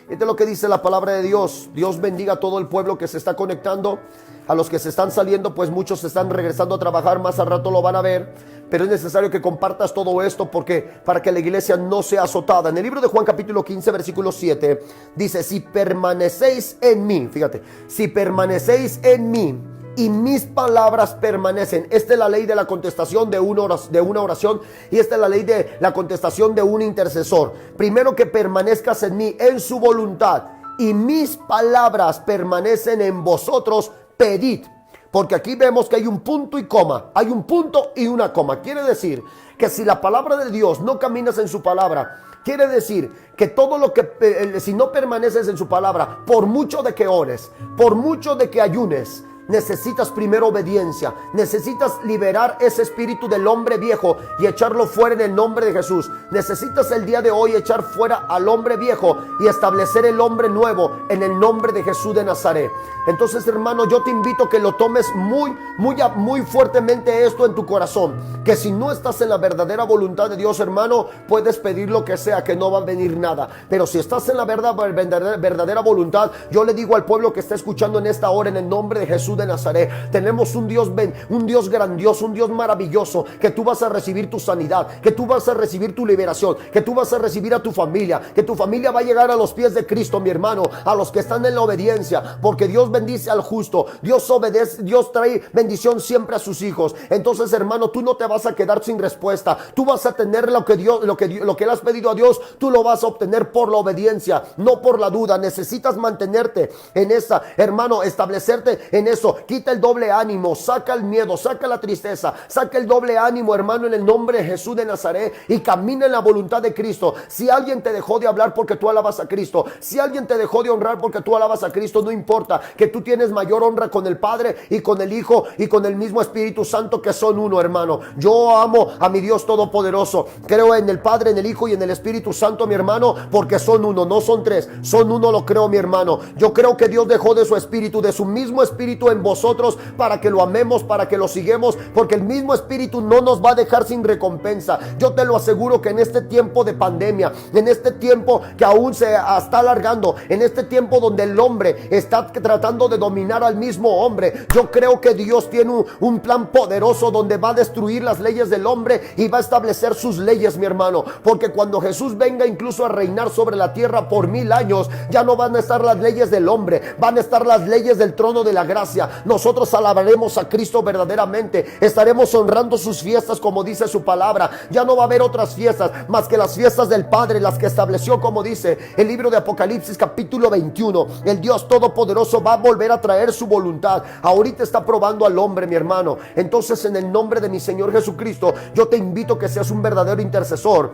A: Esto es lo que dice la palabra de Dios. Dios bendiga a todo el pueblo que se está conectando. A los que se están saliendo, pues muchos se están regresando a trabajar, más al rato lo van a ver. Pero es necesario que compartas todo esto para que la iglesia no sea azotada. En el libro de Juan capítulo 15, versículo 7, dice: si permanecéis en mí, fíjate, si permanecéis en mí y mis palabras permanecen. Esta es la ley de la contestación de una oración, y esta es la ley de la contestación de un intercesor. Primero, que permanezcas en mí, en su voluntad, y mis palabras permanecen en vosotros, pedid. Porque aquí vemos que hay un punto y coma, hay un punto y una coma. Quiere decir que si la palabra de Dios no caminas en su palabra, quiere decir que todo lo que, si no permaneces en su palabra, por mucho de que ores, por mucho de que ayunes, necesitas primero obediencia. Necesitas liberar ese espíritu del hombre viejo y echarlo fuera en el nombre de Jesús. Necesitas el día de hoy echar fuera al hombre viejo y establecer el hombre nuevo en el nombre de Jesús de Nazaret. Entonces, hermano, yo te invito a que lo tomes muy fuertemente esto en tu corazón. Que si no estás en la verdadera voluntad de Dios, hermano, puedes pedir lo que sea, que no va a venir nada. Pero si estás en la verdadera voluntad, yo le digo al pueblo que está escuchando en esta hora, en el nombre de Jesús de Nazaret, tenemos un Dios grandioso, un Dios maravilloso, que tú vas a recibir tu sanidad, que tú vas a recibir tu liberación, que tú vas a recibir a tu familia, que tu familia va a llegar a los pies de Cristo, mi hermano, a los que están en la obediencia, porque Dios bendice al justo, Dios obedece, Dios trae bendición siempre a sus hijos. Entonces, hermano, tú no te vas a quedar sin respuesta, tú vas a tener lo que le has pedido a Dios, tú lo vas a obtener por la obediencia, no por la duda. Necesitas mantenerte en esa, hermano, establecerte en eso. Quita el doble ánimo, saca el miedo, saca la tristeza, saca el doble ánimo, hermano, en el nombre de Jesús de Nazaret, y camina en la voluntad de Cristo. Si alguien te dejó de hablar porque tú alabas a Cristo, si alguien te dejó de honrar porque tú alabas a Cristo, no importa, que tú tienes mayor honra con el Padre y con el Hijo y con el mismo Espíritu Santo, que son uno, hermano. Yo amo a mi Dios Todopoderoso, creo en el Padre, en el Hijo y en el Espíritu Santo, mi hermano, porque son uno, no son tres, son uno, lo creo, mi hermano. Yo creo que Dios dejó de su Espíritu, de su mismo Espíritu en vosotros, para que lo amemos, para que lo sigamos, porque el mismo Espíritu no nos va a dejar sin recompensa. Yo te lo aseguro que en este tiempo de pandemia, en este tiempo que aún se está alargando, en este tiempo donde el hombre está tratando de dominar al mismo hombre, yo creo que Dios tiene un plan poderoso donde va a destruir las leyes del hombre y va a establecer sus leyes, mi hermano, porque cuando Jesús venga incluso a reinar sobre la tierra por 1000 años, ya no van a estar las leyes del hombre, van a estar las leyes del trono de la gracia. Nosotros alabaremos a Cristo verdaderamente, estaremos honrando sus fiestas como dice su palabra. Ya no va a haber otras fiestas más que las fiestas del Padre, las que estableció, como dice el libro de Apocalipsis capítulo 21. El Dios Todopoderoso va a volver a traer su voluntad. Ahorita está probando al hombre, mi hermano. Entonces, en el nombre de mi Señor Jesucristo, yo te invito a que seas un verdadero intercesor.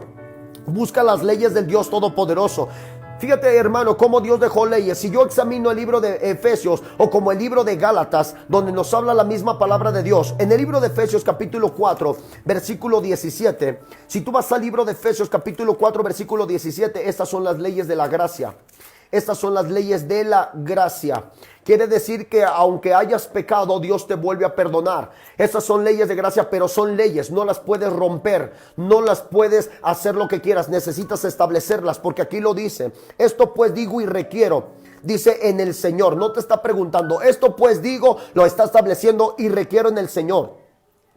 A: Busca las leyes del Dios Todopoderoso. Fíjate, hermano, cómo Dios dejó leyes. Si yo examino el libro de Efesios o como el libro de Gálatas, donde nos habla la misma palabra de Dios, en el libro de Efesios capítulo 4 versículo 17, si tú vas al libro de Efesios capítulo 4 versículo 17, estas son las leyes de la gracia. Estas son las leyes de la gracia. Quiere decir que aunque hayas pecado, Dios te vuelve a perdonar. Esas son leyes de gracia, pero son leyes. No las puedes romper, no las puedes hacer lo que quieras. Necesitas establecerlas, porque aquí lo dice. Esto pues digo y requiero. Dice en el Señor. No te está preguntando. Esto pues digo, lo está estableciendo y requiero en el Señor.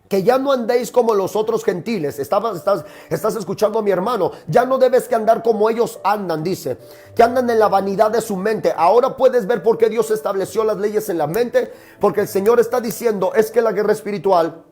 A: Que ya no andéis como los otros gentiles. Estás escuchando a mi hermano. Ya no debes que andar como ellos andan, dice. Que andan en la vanidad de su mente. Ahora puedes ver por qué Dios estableció las leyes en la mente. Porque el Señor está diciendo, es que la guerra espiritual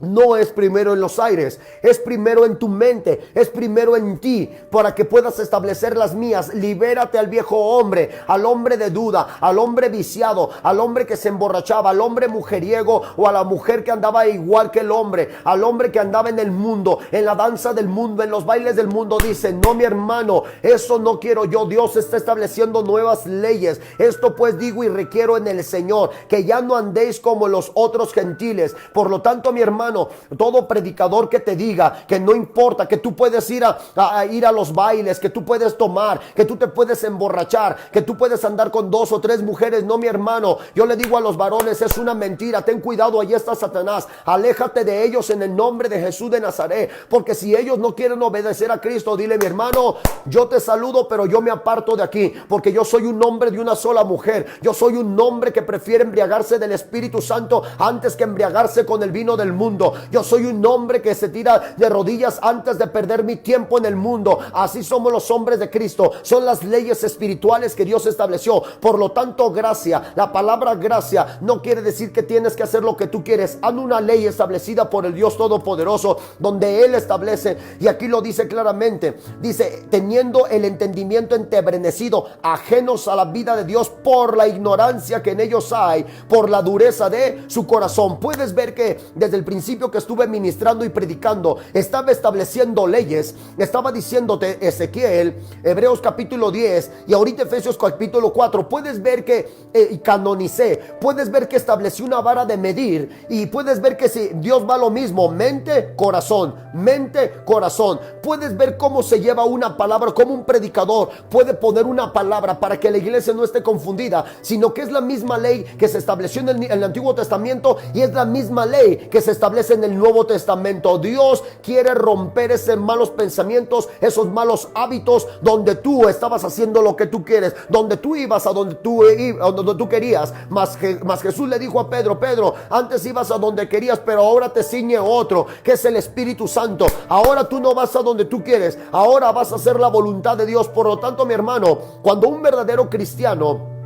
A: No es primero en los aires, es primero en tu mente, es primero en ti, para que puedas establecer las mías. Libérate al viejo hombre, al hombre de duda, al hombre viciado, al hombre que se emborrachaba, al hombre mujeriego o a la mujer que andaba igual que el hombre, al hombre que andaba en el mundo, en la danza del mundo, en los bailes del mundo. Dice: no, mi hermano, eso no quiero yo. Dios está estableciendo nuevas leyes. Esto pues digo y requiero en el Señor, que ya no andéis como los otros gentiles. Por lo tanto, mi hermano, todo predicador que te diga que no importa, que tú puedes ir a los bailes, que tú puedes tomar, que tú te puedes emborrachar, que tú puedes andar con 2 o 3 mujeres, no, mi hermano, yo le digo a los varones: es una mentira. Ten cuidado, ahí está Satanás. Aléjate de ellos en el nombre de Jesús de Nazaret, porque si ellos no quieren obedecer a Cristo, dile: mi hermano, yo te saludo, pero yo me aparto de aquí, porque yo soy un hombre de una sola mujer. Yo soy un hombre que prefiere embriagarse del Espíritu Santo antes que embriagarse con el vino del mundo. Yo soy un hombre que se tira de rodillas antes de perder mi tiempo en el mundo. Así somos los hombres de Cristo. Son las leyes espirituales que Dios estableció. Por lo tanto, gracia, la palabra gracia no quiere decir que tienes que hacer lo que tú quieres. Hay una ley establecida por el Dios Todopoderoso, donde Él establece, y aquí lo dice claramente. Dice: teniendo el entendimiento entebrecido, ajenos a la vida de Dios por la ignorancia que en ellos hay, por la dureza de su corazón. Puedes ver que desde el principio que estuve ministrando y predicando, estaba estableciendo leyes. Estaba diciéndote Ezequiel, Hebreos capítulo 10 y ahorita Efesios capítulo 4. Puedes ver que canonicé, puedes ver que establecí una vara de medir, y puedes ver que si Dios va lo mismo, mente, corazón, mente, corazón. Puedes ver cómo se lleva una palabra, como un predicador puede poner una palabra para que la iglesia no esté confundida, sino que es la misma ley que se estableció en el Antiguo Testamento y es la misma ley que se establece en el Nuevo Testamento. Dios quiere romper esos malos pensamientos, esos malos hábitos, donde tú estabas haciendo lo que tú quieres, donde tú ibas a donde tú querías. Mas Jesús le dijo a Pedro: Pedro, antes ibas a donde querías, pero ahora te ciñe otro, que es el Espíritu Santo. Ahora tú no vas a donde tú quieres, ahora vas a hacer la voluntad de Dios. Por lo tanto, mi hermano, cuando un verdadero cristiano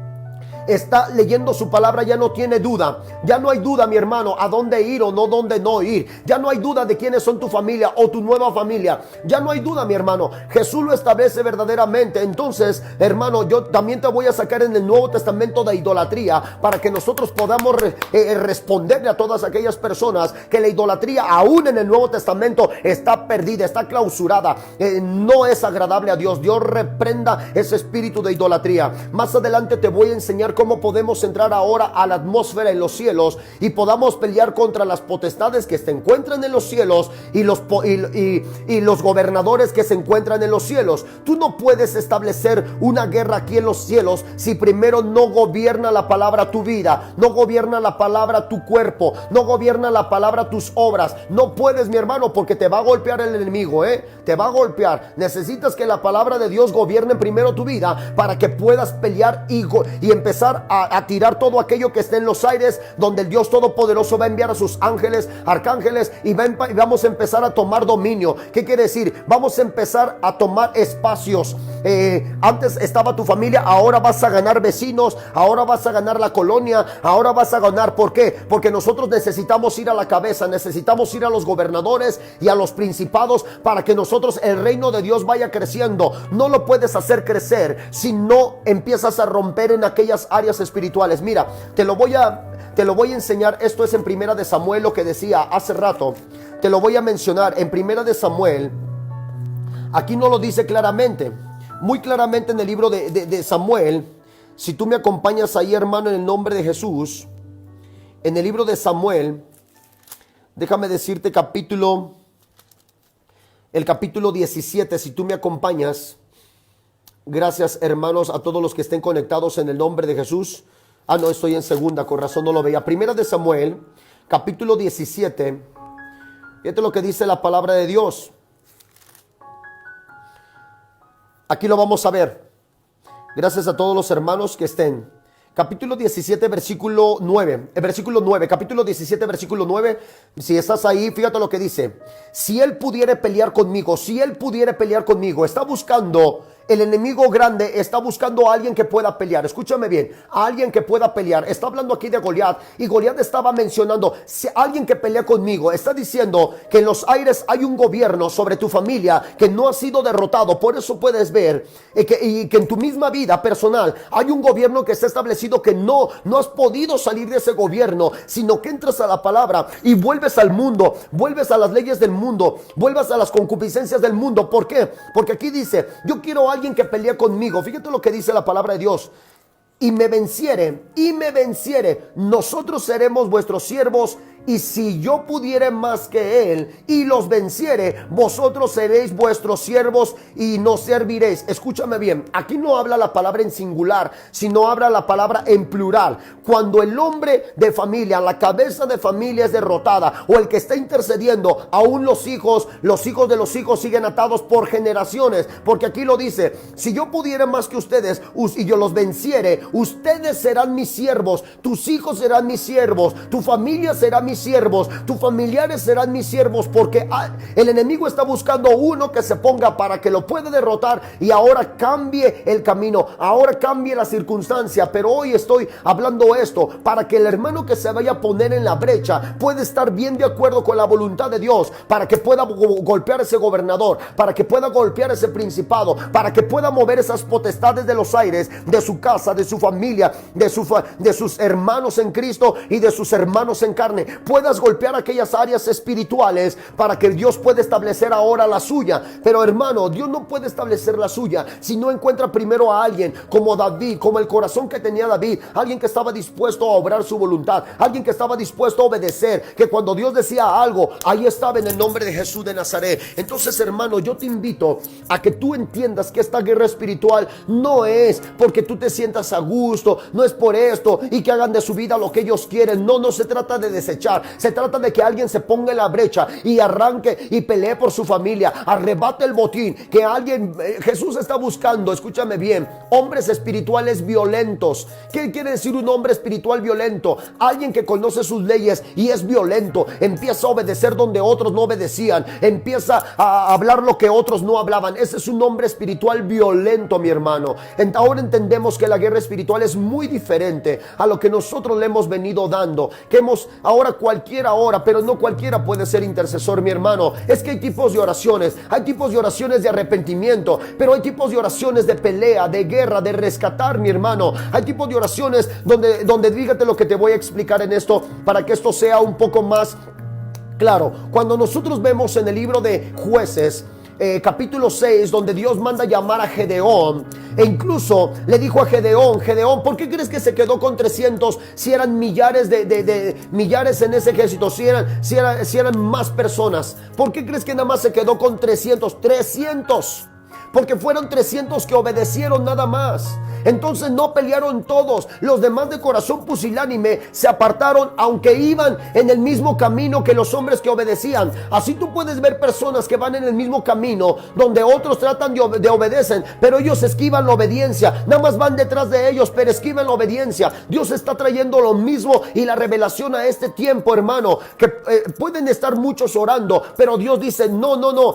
A: está leyendo su palabra, ya no tiene duda. Ya no hay duda, mi hermano, a dónde ir o no dónde no ir. Ya no hay duda de quiénes son tu familia o tu nueva familia. Ya no hay duda, mi hermano. Jesús lo establece verdaderamente. Entonces, hermano, yo también te voy a sacar en el Nuevo Testamento de idolatría, para que nosotros podamos responderle a todas aquellas personas que la idolatría aún en el Nuevo Testamento está perdida, está clausurada, no es agradable a Dios. Dios reprenda ese espíritu de idolatría. Más adelante te voy a enseñar cómo podemos entrar ahora a la atmósfera en los cielos y podamos pelear contra las potestades que se encuentran en los cielos y los gobernadores que se encuentran en los cielos. Tú no puedes establecer una guerra aquí en los cielos si primero no gobierna la palabra tu vida, no gobierna la palabra tu cuerpo, no gobierna la palabra tus obras. No puedes, mi hermano, porque te va a golpear el enemigo, te va a golpear. Necesitas que la palabra de Dios gobierne primero tu vida, para que puedas pelear y empezar a tirar todo aquello que esté en los aires, donde el Dios Todopoderoso va a enviar a sus ángeles, arcángeles, y vamos a empezar a tomar dominio. ¿Qué quiere decir? Vamos a empezar a tomar espacios. Antes estaba tu familia, ahora vas a ganar vecinos, ahora vas a ganar la colonia, ahora vas a ganar. ¿Por qué? Porque nosotros necesitamos ir a la cabeza, necesitamos ir a los gobernadores y a los principados, para que nosotros, el reino de Dios, vaya creciendo. No lo puedes hacer crecer si no empiezas a romper en aquellas áreas espirituales. Mira, te lo voy a enseñar. Esto es en Primera de Samuel, lo que decía hace rato. Te lo voy a mencionar en Primera de Samuel. Aquí no lo dice claramente, muy claramente en el libro de Samuel. Si tú me acompañas ahí, hermano, en el nombre de Jesús, en el libro de Samuel, déjame decirte el capítulo 17, si tú me acompañas. Gracias, hermanos, a todos los que estén conectados en el nombre de Jesús. No, estoy en segunda, con razón no lo veía. Primera de Samuel, capítulo 17. Fíjate lo que dice la palabra de Dios. Aquí lo vamos a ver. Gracias a todos los hermanos que estén. Capítulo 17, versículo 9. Capítulo 17, versículo 9. Si estás ahí, fíjate lo que dice. Si él pudiera pelear conmigo, está buscando El enemigo grande está buscando a alguien que pueda pelear. Escúchame bien, a alguien que pueda pelear. Está hablando aquí de Goliat, y Goliat estaba mencionando, si alguien que pelea conmigo, está diciendo que en los aires hay un gobierno sobre tu familia que no ha sido derrotado. Por eso puedes ver que en tu misma vida personal hay un gobierno que está establecido, que no has podido salir de ese gobierno, sino que entras a la palabra y vuelves al mundo, vuelves a las leyes del mundo, vuelves a las concupiscencias del mundo. ¿Por qué? Porque aquí dice, yo quiero a alguien que pelee conmigo. Fíjate lo que dice la palabra de Dios. Y me venciere, nosotros seremos vuestros siervos. Y si yo pudiere más que él y los venciere, vosotros seréis vuestros siervos y nos serviréis. Escúchame bien, aquí no habla la palabra en singular, sino habla la palabra en plural. Cuando el hombre de familia, la cabeza de familia es derrotada, o el que está intercediendo, aún los hijos de los hijos siguen atados por generaciones. Porque aquí lo dice, si yo pudiera más que ustedes y yo los venciere, ustedes serán mis siervos, tus hijos serán mis siervos, tu familia será mis siervos, tus familiares serán mis siervos. Porque el enemigo está buscando uno que se ponga para que lo pueda derrotar y ahora cambie el camino, ahora cambie la circunstancia. Pero hoy estoy hablando esto para que el hermano que se vaya a poner en la brecha pueda estar bien de acuerdo con la voluntad de Dios, para que pueda golpear ese gobernador, para que pueda golpear ese principado, para que pueda mover esas potestades de los aires, de su casa, de su familia, de sus hermanos en Cristo y de sus hermanos en carne. Puedas golpear aquellas áreas espirituales para que Dios pueda establecer ahora la suya. Pero hermano, Dios no puede establecer la suya si no encuentra primero a alguien como David, como el corazón que tenía David, alguien que estaba dispuesto a obrar su voluntad, alguien que estaba dispuesto a obedecer, que cuando Dios decía algo, ahí estaba en el nombre de Jesús de Nazaret. Entonces, hermano, yo te invito a que tú entiendas que esta guerra espiritual no es porque tú te sientas a gusto, no es por esto y que hagan de su vida lo que ellos quieren. No se trata de desechar. Se trata de que alguien se ponga en la brecha y arranque y pelee por su familia, arrebate el botín. Que alguien, Jesús está buscando, escúchame bien, hombres espirituales violentos. ¿Qué quiere decir un hombre espiritual violento? Alguien que conoce sus leyes y es violento, empieza a obedecer donde otros no obedecían, empieza a hablar lo que otros no hablaban. Ese es un hombre espiritual violento, mi hermano. Ahora entendemos que la guerra espiritual es muy diferente a lo que nosotros le hemos venido dando, que ahora cualquiera ora, pero no cualquiera puede ser intercesor, mi hermano. Es que hay tipos de oraciones, hay tipos de oraciones de arrepentimiento, pero hay tipos de oraciones de pelea, de guerra, de rescatar, mi hermano. Hay tipos de oraciones donde fíjate lo que te voy a explicar en esto para que esto sea un poco más claro. Cuando nosotros vemos en el libro de Jueces, capítulo 6, donde Dios manda llamar a Gedeón, e incluso le dijo a Gedeón, ¿por qué crees que se quedó con 300 si eran millares millares en ese ejército, si eran más personas? ¿Por qué crees que nada más se quedó con 300? Porque fueron 300 que obedecieron nada más. Entonces no pelearon todos. Los demás de corazón pusilánime se apartaron, aunque iban en el mismo camino que los hombres que obedecían. Así tú puedes ver personas que van en el mismo camino, donde otros tratan de obedecen, pero ellos esquivan la obediencia. Nada más van detrás de ellos, pero esquivan la obediencia. Dios está trayendo lo mismo y la revelación a este tiempo, hermano, que pueden estar muchos orando, pero Dios dice, no,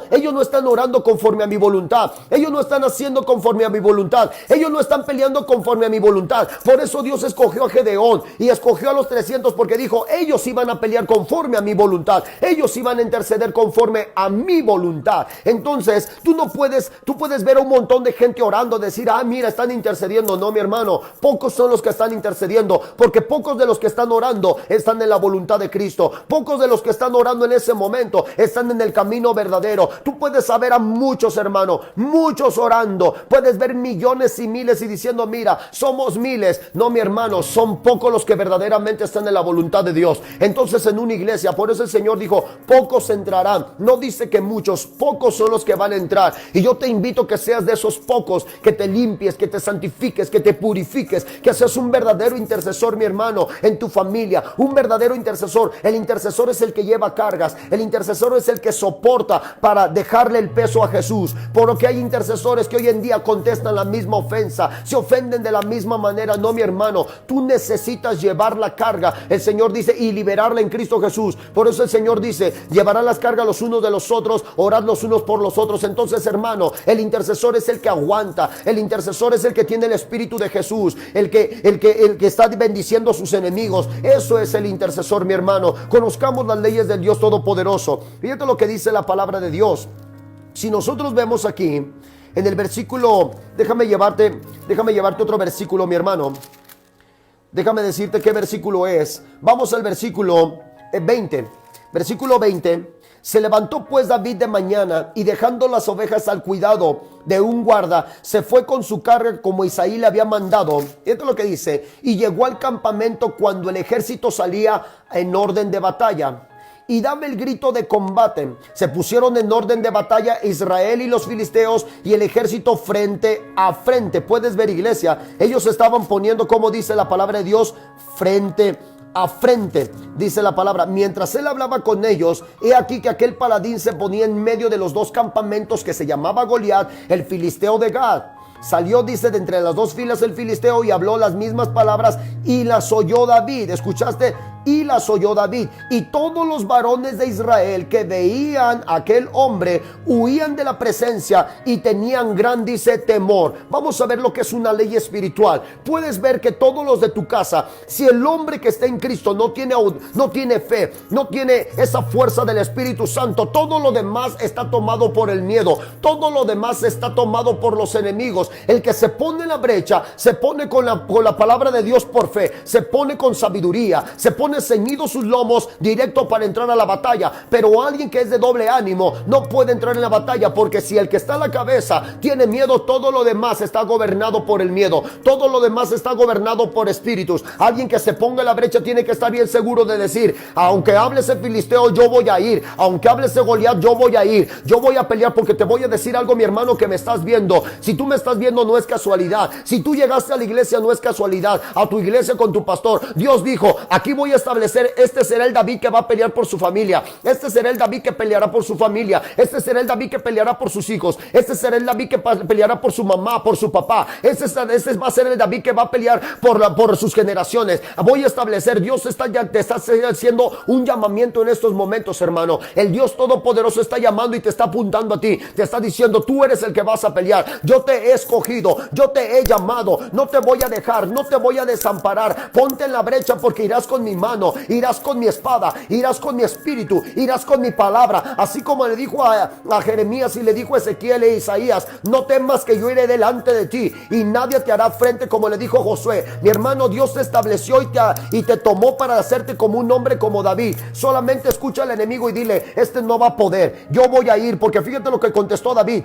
A: ellos no están orando conforme a mi voluntad. Ellos no están haciendo conforme a mi voluntad. Ellos no están peleando conforme a mi voluntad. Por eso Dios escogió a Gedeón y escogió a los 300, porque dijo, ellos iban a pelear conforme a mi voluntad. Ellos iban a interceder conforme a mi voluntad. Entonces, tú puedes ver a un montón de gente orando, decir, mira, están intercediendo. No, mi hermano, pocos son los que están intercediendo, porque pocos de los que están orando están en la voluntad de Cristo. Pocos de los que están orando en ese momento están en el camino verdadero. Tú puedes saber a muchos, hermano, muchos orando, puedes ver millones y miles y diciendo, mira, somos miles. No, mi hermano, son pocos los que verdaderamente están en la voluntad de Dios. Entonces, en una iglesia, por eso el Señor dijo, pocos entrarán. No dice que muchos, pocos son los que van a entrar. Y yo te invito a que seas de esos pocos, que te limpies, que te santifiques, que te purifiques, que seas un verdadero intercesor, mi hermano, en tu familia, un verdadero intercesor. El intercesor es el que lleva cargas, el intercesor es el que soporta para dejarle el peso a Jesús. Por lo que hay intercesores que hoy en día contestan la misma ofensa, se ofenden de la misma manera. No, mi hermano, tú necesitas llevar la carga. El Señor dice, y liberarla en Cristo Jesús. Por eso el Señor dice, llevarán las cargas los unos de los otros, orad los unos por los otros. Entonces, hermano, el intercesor es el que aguanta, el intercesor es el que tiene el Espíritu de Jesús, el que está bendiciendo a sus enemigos. Eso es el intercesor, mi hermano. Conozcamos las leyes del Dios Todopoderoso. Fíjate lo que dice la palabra de Dios. Si nosotros vemos aquí en el versículo, déjame llevarte otro versículo, mi hermano. Déjame decirte qué versículo es. Vamos al versículo 20. Versículo 20. Se levantó pues David de mañana y dejando las ovejas al cuidado de un guarda, se fue con su carga como Isaí le había mandado. Esto es lo que dice. Y llegó al campamento cuando el ejército salía en orden de batalla. Y daba el grito de combate. Se pusieron en orden de batalla Israel y los filisteos y el ejército frente a frente. Puedes ver, iglesia, ellos estaban poniendo, como dice la palabra de Dios, frente a frente, dice la palabra. Mientras él hablaba con ellos, he aquí que aquel paladín se ponía en medio de los dos campamentos que se llamaba Goliat, el filisteo de Gad. Salió, dice, de entre las dos filas el filisteo y habló las mismas palabras y las oyó David. ¿Escuchaste? Y las oyó David. Y todos los varones de Israel que veían a aquel hombre huían de la presencia y tenían gran, dice, temor. Vamos a ver lo que es una ley espiritual. Puedes ver que todos los de tu casa, si el hombre que está en Cristo no tiene fe, no tiene esa fuerza del Espíritu Santo, todo lo demás está tomado por el miedo, todo lo demás está tomado por los enemigos. El que se pone en la brecha, se pone con la palabra de Dios por fe, se pone con sabiduría, se pone ceñido sus lomos directo para entrar a la batalla. Pero alguien que es de doble ánimo no puede entrar en la batalla, porque si el que está a la cabeza tiene miedo, todo lo demás está gobernado por el miedo, todo lo demás está gobernado por espíritus. Alguien que se ponga en la brecha tiene que estar bien seguro de decir, aunque hable ese filisteo, yo voy a ir, aunque hable ese Goliat, yo voy a ir, yo voy a pelear. Porque te voy a decir algo, mi hermano, que me estás viendo. Si tú me estás viendo, no es casualidad. Si tú llegaste a la iglesia, no es casualidad. A tu iglesia con tu pastor, Dios dijo, aquí voy a establecer, este será el David que va a pelear por su familia, este será el David que peleará por su familia, este será el David que peleará por sus hijos, este será el David que peleará por su mamá, por su papá, este va a ser el David que va a pelear por sus generaciones. Voy a establecer, Dios te está haciendo un llamamiento en estos momentos, hermano. El Dios Todopoderoso está llamando y te está apuntando a ti, te está diciendo, tú eres el que vas a pelear. Yo te he escogido, yo te he llamado, no te voy a dejar, no te voy a desamparar. Ponte en la brecha, porque irás con mi mano, irás con mi espada, irás con mi espíritu, irás con mi palabra. Así como le dijo a Jeremías y le dijo a Ezequiel e Isaías, no temas que yo iré delante de ti y nadie te hará frente, como le dijo Josué. Mi hermano, Dios te estableció y te tomó para hacerte como un hombre como David. Solamente escucha al enemigo y dile, este no va a poder, yo voy a ir. Porque fíjate lo que contestó David.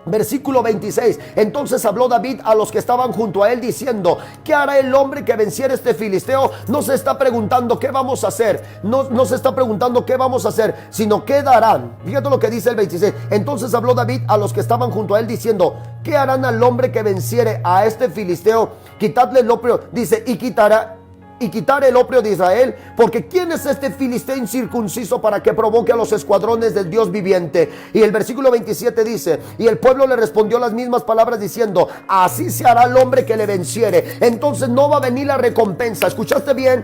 A: Versículo 26. Entonces habló David a los que estaban junto a él diciendo, ¿qué hará el hombre que venciera este filisteo? No se está preguntando qué vamos a hacer, no se está preguntando qué vamos a hacer, sino qué darán. Fíjate lo que dice el 26. Entonces habló David a los que estaban junto a él diciendo, ¿qué harán al hombre que venciere a este filisteo? Quitadle el oprio, dice, y quitar el oprio de Israel, porque ¿quién es este filisteo incircunciso para que provoque a los escuadrones del Dios viviente? Y el versículo 27 dice, y el pueblo le respondió las mismas palabras diciendo, así se hará el hombre que le venciere. Entonces no va a venir la recompensa. ¿Escuchaste bien,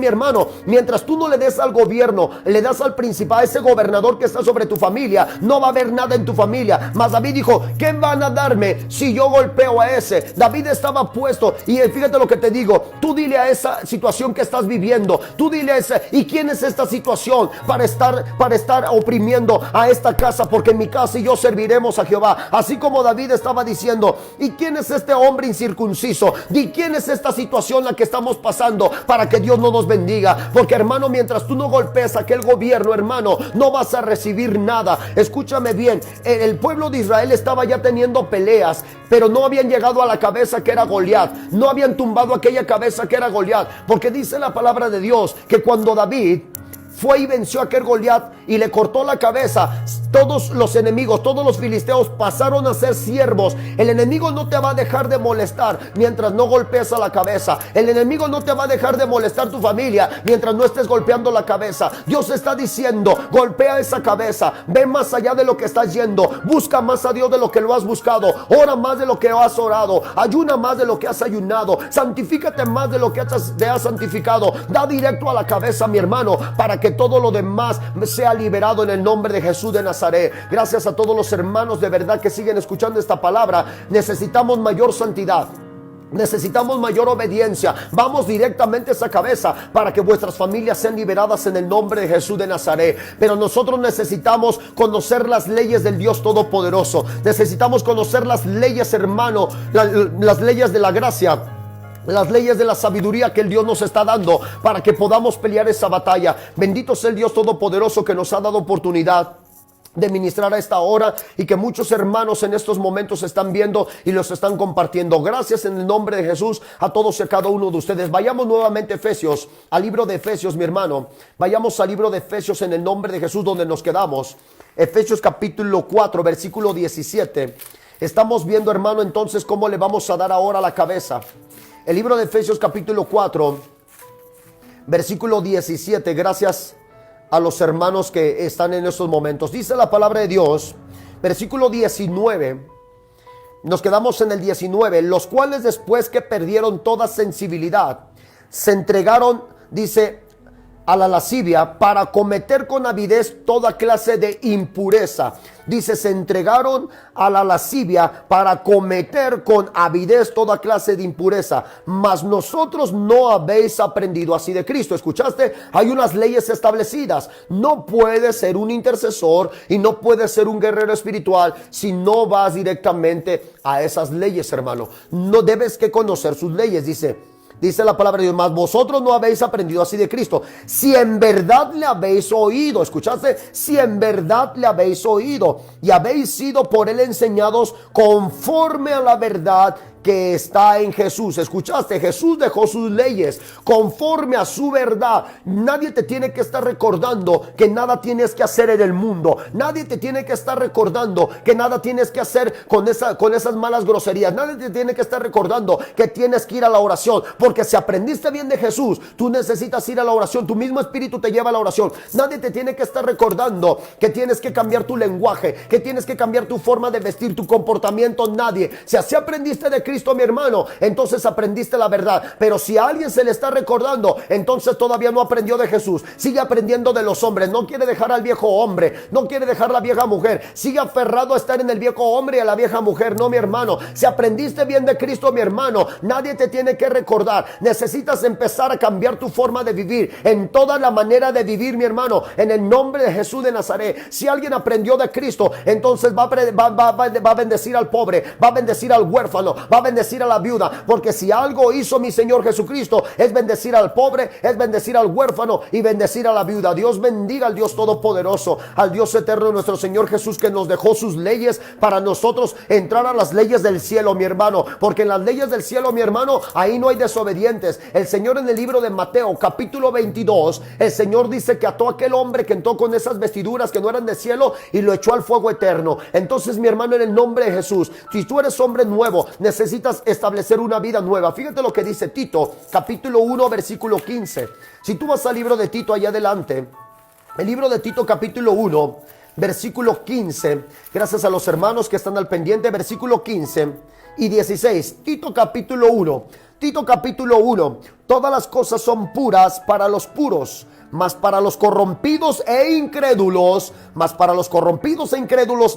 A: mi hermano? Mientras tú no le des al gobierno, le das al principal, a ese gobernador que está sobre tu familia, no va a haber nada en tu familia. Mas David dijo, ¿qué van a darme si yo golpeo a ese? David estaba puesto, y fíjate lo que te digo, tú dile a esa situación que estás viviendo, tú dile ¿y quién es esta situación para estar oprimiendo a esta casa? Porque en mi casa y yo serviremos a Jehová. Así como David estaba diciendo, ¿y quién es este hombre incircunciso? ¿Y quién es esta situación la que estamos pasando para que Dios no nos bendiga? Porque, hermano, mientras tú no golpees a aquel gobierno, hermano, no vas a recibir nada. Escúchame bien, el pueblo de Israel estaba ya teniendo peleas, pero no habían llegado a la cabeza que era Goliat, no habían tumbado aquella cabeza que era Goliat. Porque dice la palabra de Dios que cuando David fue y venció a aquel Goliat y le cortó la cabeza, todos los enemigos, todos los filisteos pasaron a ser siervos. El enemigo no te va a dejar de molestar mientras no golpees a la cabeza. El enemigo no te va a dejar de molestar tu familia mientras no estés golpeando la cabeza. Dios está diciendo, golpea esa cabeza, ve más allá de lo que estás yendo, busca más a Dios de lo que lo has buscado, ora más de lo que has orado, ayuna más de lo que has ayunado, santifícate más de lo que te has santificado. Da directo a la cabeza, mi hermano, para que todo lo demás sea liberado en el nombre de Jesús de Nazaret. Gracias a todos los hermanos de verdad que siguen escuchando esta palabra. Necesitamos mayor santidad, necesitamos mayor obediencia. Vamos directamente a esa cabeza para que vuestras familias sean liberadas en el nombre de Jesús de Nazaret. Pero nosotros necesitamos conocer las leyes del Dios Todopoderoso. Necesitamos conocer las leyes, hermano, las leyes de la gracia, las leyes de la sabiduría que el Dios nos está dando para que podamos pelear esa batalla. Bendito sea el Dios Todopoderoso que nos ha dado oportunidad de ministrar a esta hora y que muchos hermanos en estos momentos están viendo y los están compartiendo. Gracias en el nombre de Jesús a todos y a cada uno de ustedes. Vayamos nuevamente a Efesios, al libro de Efesios, mi hermano. Vayamos al libro de Efesios en el nombre de Jesús, donde nos quedamos. Efesios capítulo 4, versículo 17. Estamos viendo, hermano, entonces cómo le vamos a dar ahora la cabeza. El libro de Efesios capítulo 4, versículo 17. Gracias a los hermanos que están en estos momentos. Dice la palabra de Dios, versículo 19. Nos quedamos en el 19. Los cuales después que perdieron toda sensibilidad, se entregaron, dice, a la lascivia para cometer con avidez toda clase de impureza. Dice, se entregaron a la lascivia para cometer con avidez toda clase de impureza. Mas nosotros no habéis aprendido así de Cristo. ¿Escuchaste? Hay unas leyes establecidas. No puedes ser un intercesor y no puedes ser un guerrero espiritual si no vas directamente a esas leyes, hermano. No debes que conocer sus leyes. Dice la palabra de Dios, mas vosotros no habéis aprendido así de Cristo. Si en verdad le habéis oído, ¿escuchaste? Si en verdad le habéis oído y habéis sido por él enseñados conforme a la verdad que está en Jesús. ¿Escuchaste? Jesús dejó sus leyes conforme a su verdad. Nadie te tiene que estar recordando que nada tienes que hacer en el mundo. Nadie te tiene que estar recordando que nada tienes que hacer con esas malas groserías. Nadie te tiene que estar recordando que tienes que ir a la oración, porque si aprendiste bien de Jesús, tú necesitas ir a la oración. Tu mismo espíritu te lleva a la oración. Nadie te tiene que estar recordando que tienes que cambiar tu lenguaje, que tienes que cambiar tu forma de vestir, tu comportamiento. Nadie. Si así aprendiste de Cristo, mi hermano, entonces aprendiste la verdad. Pero si a alguien se le está recordando, entonces todavía no aprendió de Jesús. Sigue aprendiendo de los hombres. No quiere dejar al viejo hombre, no quiere dejar la vieja mujer. Sigue aferrado a estar en el viejo hombre y a la vieja mujer. No, mi hermano, si aprendiste bien de Cristo, mi hermano, nadie te tiene que recordar. Necesitas empezar a cambiar tu forma de vivir, en toda la manera de vivir, mi hermano, en el nombre de Jesús de Nazaret. Si alguien aprendió de Cristo, entonces va a bendecir al pobre, va a bendecir al huérfano, va a bendecir a la viuda, porque si algo hizo mi Señor Jesucristo es bendecir al pobre, es bendecir al huérfano y bendecir a la viuda. Dios bendiga al Dios Todopoderoso, al Dios eterno, nuestro Señor Jesús, que nos dejó sus leyes para nosotros entrar a las leyes del cielo, mi hermano, porque en las leyes del cielo, mi hermano, ahí no hay desobedientes. El Señor, en el libro de Mateo capítulo 22, el Señor dice que ató a aquel hombre que entró con esas vestiduras que no eran de cielo y lo echó al fuego eterno. Entonces, mi hermano, en el nombre de Jesús, si tú eres hombre nuevo, necesitas establecer una vida nueva. Fíjate lo que dice Tito capítulo 1 versículo 15. Si tú vas al libro de Tito allá adelante, el libro de Tito capítulo 1 versículo 15, gracias a los hermanos que están al pendiente, versículo 15 y 16. Tito capítulo 1, Tito capítulo 1. Todas las cosas son puras para los puros, mas para los corrompidos e incrédulos,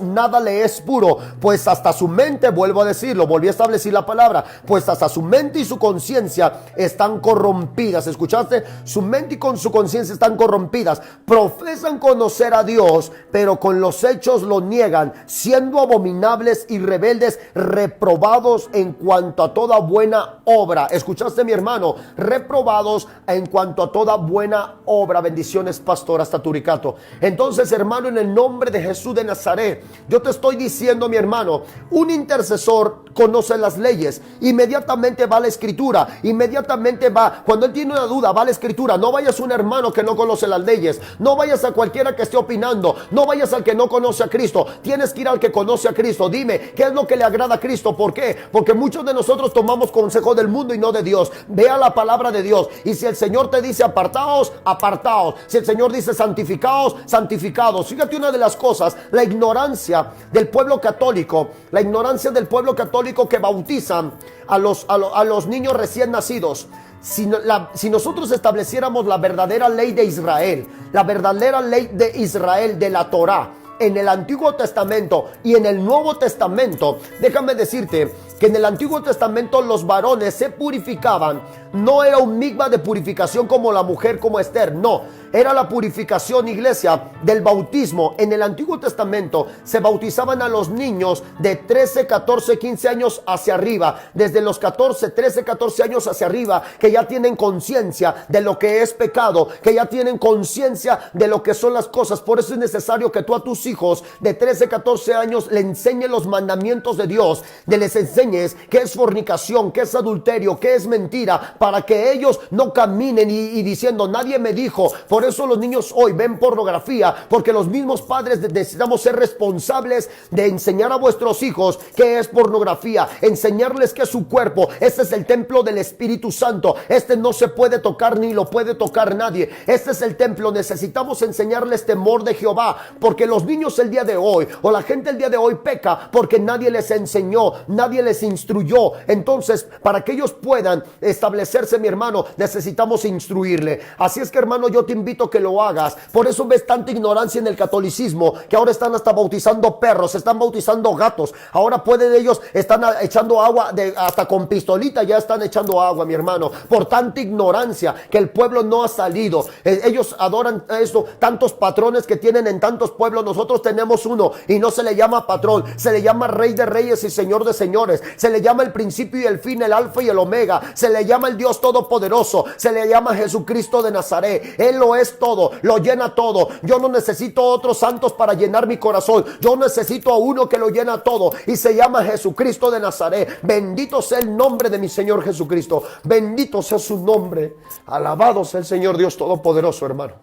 A: nada le es puro, pues hasta su mente, vuelvo a decirlo, volví a establecer la palabra, pues hasta su mente y su conciencia están corrompidas. ¿Escuchaste? Su mente y con su conciencia están corrompidas. Profesan conocer a Dios, pero con los hechos lo niegan, siendo abominables y rebeldes, reprobados en cuanto a toda buena obra. ¿Escuchaste, mi hermano? Reprobados en cuanto a toda buena obra. obra. Bendiciones, pastor, hasta Turicato. Entonces, hermano, en el nombre de Jesús de Nazaret, yo te estoy diciendo, mi hermano, un intercesor conoce las leyes, inmediatamente va a la escritura, inmediatamente va, cuando él tiene una duda, va a la escritura. No vayas a un hermano que no conoce las leyes, no vayas a cualquiera que esté opinando, no vayas al que no conoce a Cristo, tienes que ir al que conoce a Cristo. Dime, ¿qué es lo que le agrada a Cristo? ¿Por qué? Porque muchos de nosotros tomamos consejo del mundo y no de Dios. Vea la palabra de Dios, y si el Señor te dice apartaos, apartaos. Si el Señor dice santificaos, santificados. Fíjate una de las cosas, la ignorancia del pueblo católico, la ignorancia del pueblo católico que bautizan a los niños recién nacidos. Si nosotros estableciéramos la verdadera ley de Israel, la verdadera ley de Israel, de la Torá, en el Antiguo Testamento y en el Nuevo Testamento, déjame decirte que en el Antiguo Testamento los varones se purificaban. No era un migma de purificación como la mujer, como Esther, no. Era la purificación, iglesia, del bautismo. En el Antiguo Testamento se bautizaban a los niños de 13, 14, 15 años hacia arriba. Desde los 14, 13, 14 años hacia arriba, que ya tienen conciencia de lo que es pecado, que ya tienen conciencia de lo que son las cosas. Por eso es necesario que tú a tus hijos de 13, 14 años le enseñes los mandamientos de Dios, les enseñes qué es fornicación, qué es adulterio, qué es mentira, para que ellos no caminen y diciendo nadie me dijo. Por eso los niños hoy ven pornografía, porque los mismos padres necesitamos ser responsables de enseñar a vuestros hijos qué es pornografía, enseñarles qué es su cuerpo. Este es el templo del Espíritu Santo, este no se puede tocar ni lo puede tocar nadie. Este es el templo, necesitamos enseñarles temor de Jehová, porque los niños el día de hoy, o la gente el día de hoy, peca porque nadie les enseñó, nadie les instruyó. Entonces, para que ellos puedan establecerse, mi hermano, necesitamos instruirle. Así es que, hermano, yo te invito a que lo hagas. Por eso ves tanta ignorancia en el catolicismo, que ahora están hasta bautizando perros, están bautizando gatos. Ahora pueden ellos, están echando agua, hasta con pistolita ya están echando agua, mi hermano, por tanta ignorancia que el pueblo no ha salido. Ellos adoran eso, tantos patrones que tienen en tantos pueblos. Nosotros tenemos uno y no se le llama patrón, se le llama Rey de Reyes y Señor de Señores, se le llama el principio y el fin, el alfa y el omega, se le llama el Dios todopoderoso, se le llama Jesucristo de Nazaret. Él lo es todo, lo llena todo. Yo no necesito otros santos para llenar mi corazón, yo necesito a uno que lo llena todo, y se llama Jesucristo de Nazaret. Bendito sea el nombre de mi Señor Jesucristo, bendito sea su nombre, alabado sea el Señor Dios todopoderoso, hermano.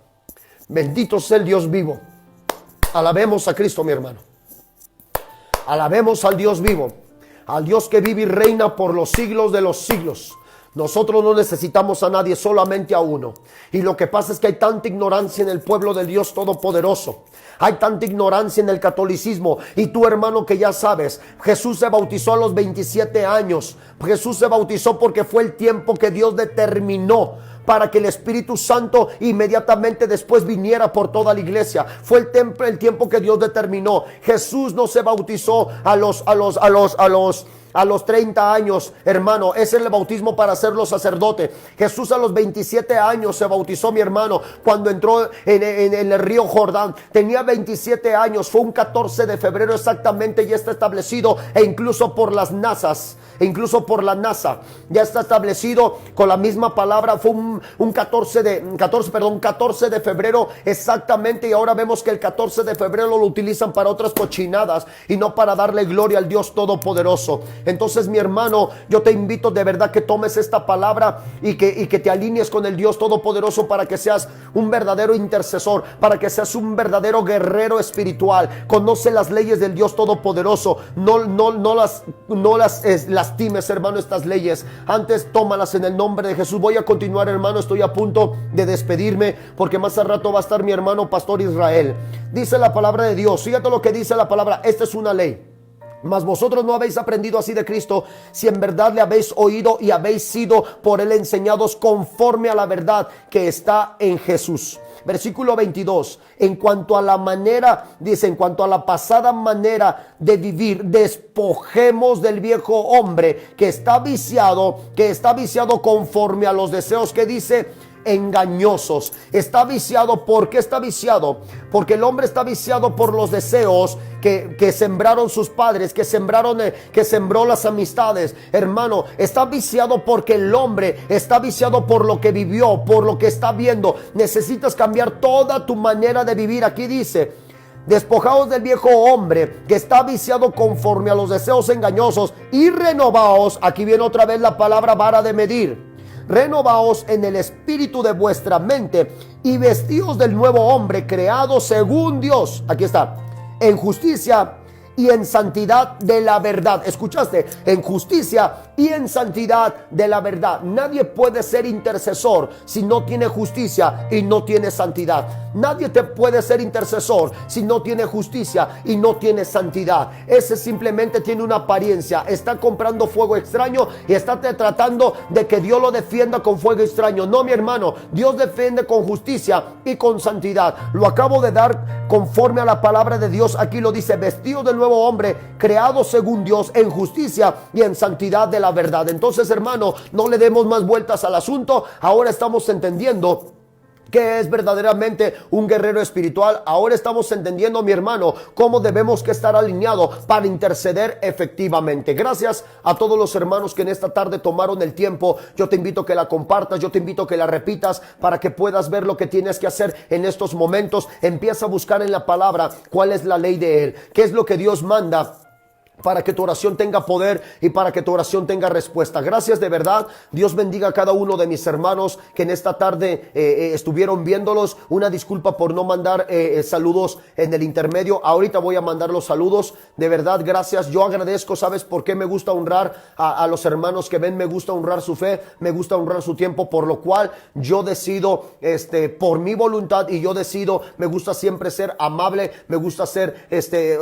A: Bendito sea el Dios vivo. Alabemos a Cristo, mi hermano. Alabemos al Dios vivo, al Dios que vive y reina por los siglos de los siglos. Nosotros no necesitamos a nadie, solamente a uno. Y lo que pasa es que hay tanta ignorancia en el pueblo del Dios Todopoderoso. Hay tanta ignorancia en el catolicismo. Y tú, hermano, que ya sabes, Jesús se bautizó a los 27 años. Jesús se bautizó porque fue el tiempo que Dios determinó para que el Espíritu Santo inmediatamente después viniera por toda la iglesia. Fue el tiempo que Dios determinó. Jesús no se bautizó a los 30 años, hermano. Ese es el bautismo para hacerlo sacerdote. Jesús a los 27 años se bautizó, mi hermano, cuando entró en el río Jordán. Tenía 27 años, fue un 14 de febrero exactamente, y está establecido, e incluso por las NASAs, la NASA, ya está establecido con la misma palabra. Fue un 14 de febrero exactamente, y ahora vemos que el 14 de febrero lo utilizan para otras cochinadas y no para darle gloria al Dios Todopoderoso. Entonces, mi hermano, yo te invito de verdad que tomes esta palabra y que te alinees con el Dios Todopoderoso, para que seas un verdadero intercesor, para que seas un verdadero guerrero espiritual. Conoce las leyes del Dios Todopoderoso. No las lastimes, hermano, estas leyes. Antes tómalas en el nombre de Jesús. Voy a continuar, hermano. Estoy a punto de despedirme, porque más al rato va a estar mi hermano Pastor Israel. Dice la palabra de Dios. Fíjate lo que dice la palabra. Esta es una ley. Mas vosotros no habéis aprendido así de Cristo, si en verdad le habéis oído y habéis sido por él enseñados conforme a la verdad que está en Jesús. Versículo 22. En cuanto a la manera, dice, en cuanto a la pasada manera de vivir, despojemos del viejo hombre que está viciado conforme a los deseos, que dice, engañosos. Está viciado. ¿Por qué está viciado? Porque el hombre está viciado por los deseos que sembraron sus padres, que sembró las amistades. Hermano, está viciado porque el hombre está viciado por lo que vivió, por lo que está viendo. Necesitas cambiar toda tu manera de vivir. Aquí dice: despojaos del viejo hombre que está viciado conforme a los deseos engañosos y renovaos. Aquí viene otra vez la palabra vara de medir. Renovaos en el espíritu de vuestra mente y vestíos del nuevo hombre creado según Dios. Aquí está: en justicia y en santidad de la verdad. ¿Escuchaste? En justicia y en santidad de la verdad. Nadie puede ser intercesor si no tiene justicia y no tiene santidad. Nadie te puede ser intercesor si no tiene justicia y no tiene santidad. Ese simplemente tiene una apariencia. Está comprando fuego extraño y está tratando de que Dios lo defienda con fuego extraño. No, mi hermano, Dios defiende con justicia y con santidad. Lo acabo de dar conforme a la palabra de Dios. Aquí lo dice: vestido del nuevo hombre creado según Dios en justicia y en santidad de la verdad. Entonces, hermano, no le demos más vueltas al asunto. Ahora estamos entendiendo ¿qué es verdaderamente un guerrero espiritual? Ahora estamos entendiendo, mi hermano, cómo debemos que estar alineados para interceder efectivamente. Gracias a todos los hermanos que en esta tarde tomaron el tiempo. Yo te invito a que la compartas, yo te invito a que la repitas para que puedas ver lo que tienes que hacer en estos momentos. Empieza a buscar en la palabra cuál es la ley de Él, qué es lo que Dios manda, para que tu oración tenga poder y para que tu oración tenga respuesta. Gracias de verdad. Dios bendiga a cada uno de mis hermanos que en esta tarde estuvieron viéndolos. Una disculpa por no mandar saludos en el intermedio. Ahorita voy a mandar los saludos. De verdad, gracias. Yo agradezco. ¿Sabes por qué me gusta honrar a los hermanos que ven? Me gusta honrar su fe, me gusta honrar su tiempo, por lo cual yo decido, por mi voluntad, y yo decido, me gusta siempre ser amable, me gusta ser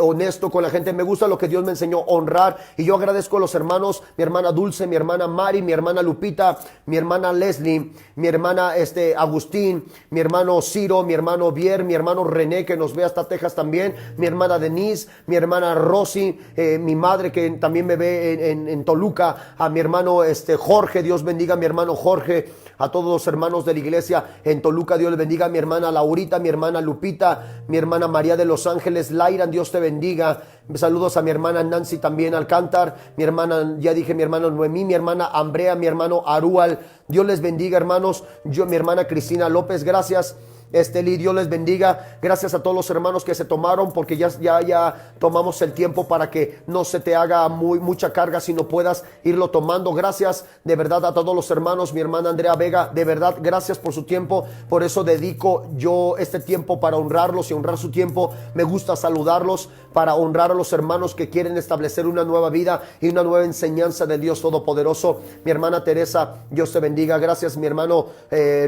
A: honesto con la gente, me gusta lo que Dios me enseñó, honrar. Y yo agradezco a los hermanos, mi hermana Dulce, mi hermana Mari, mi hermana Lupita, mi hermana Leslie, mi hermana Agustín, mi hermano Ciro, mi hermano Vier, mi hermano René, que nos ve hasta Texas también, mi hermana Denise, mi hermana Rosy, mi madre que también me ve en Toluca, a mi hermano Jorge. Dios bendiga a mi hermano Jorge, a todos los hermanos de la iglesia en Toluca. Dios les bendiga a mi hermana Laurita, mi hermana Lupita, mi hermana María de Los Ángeles, Lairan, Dios te bendiga. Saludos a mi hermana Nancy también Alcántar, mi hermana, ya dije, mi hermana Noemí, mi hermana Ambrea, mi hermano Arual. Dios les bendiga, hermanos. Mi hermana Cristina López, gracias. Dios les bendiga. Gracias a todos los hermanos que se tomaron, porque ya tomamos el tiempo para que no se te haga mucha carga, sino puedas irlo tomando. Gracias de verdad a todos los hermanos. Mi hermana Andrea Vega, de verdad, gracias por su tiempo. Por eso dedico yo este tiempo para honrarlos y honrar su tiempo. Me gusta saludarlos para honrar a los hermanos que quieren establecer una nueva vida y una nueva enseñanza de Dios Todopoderoso. Mi hermana Teresa, Dios te bendiga. Gracias, mi hermano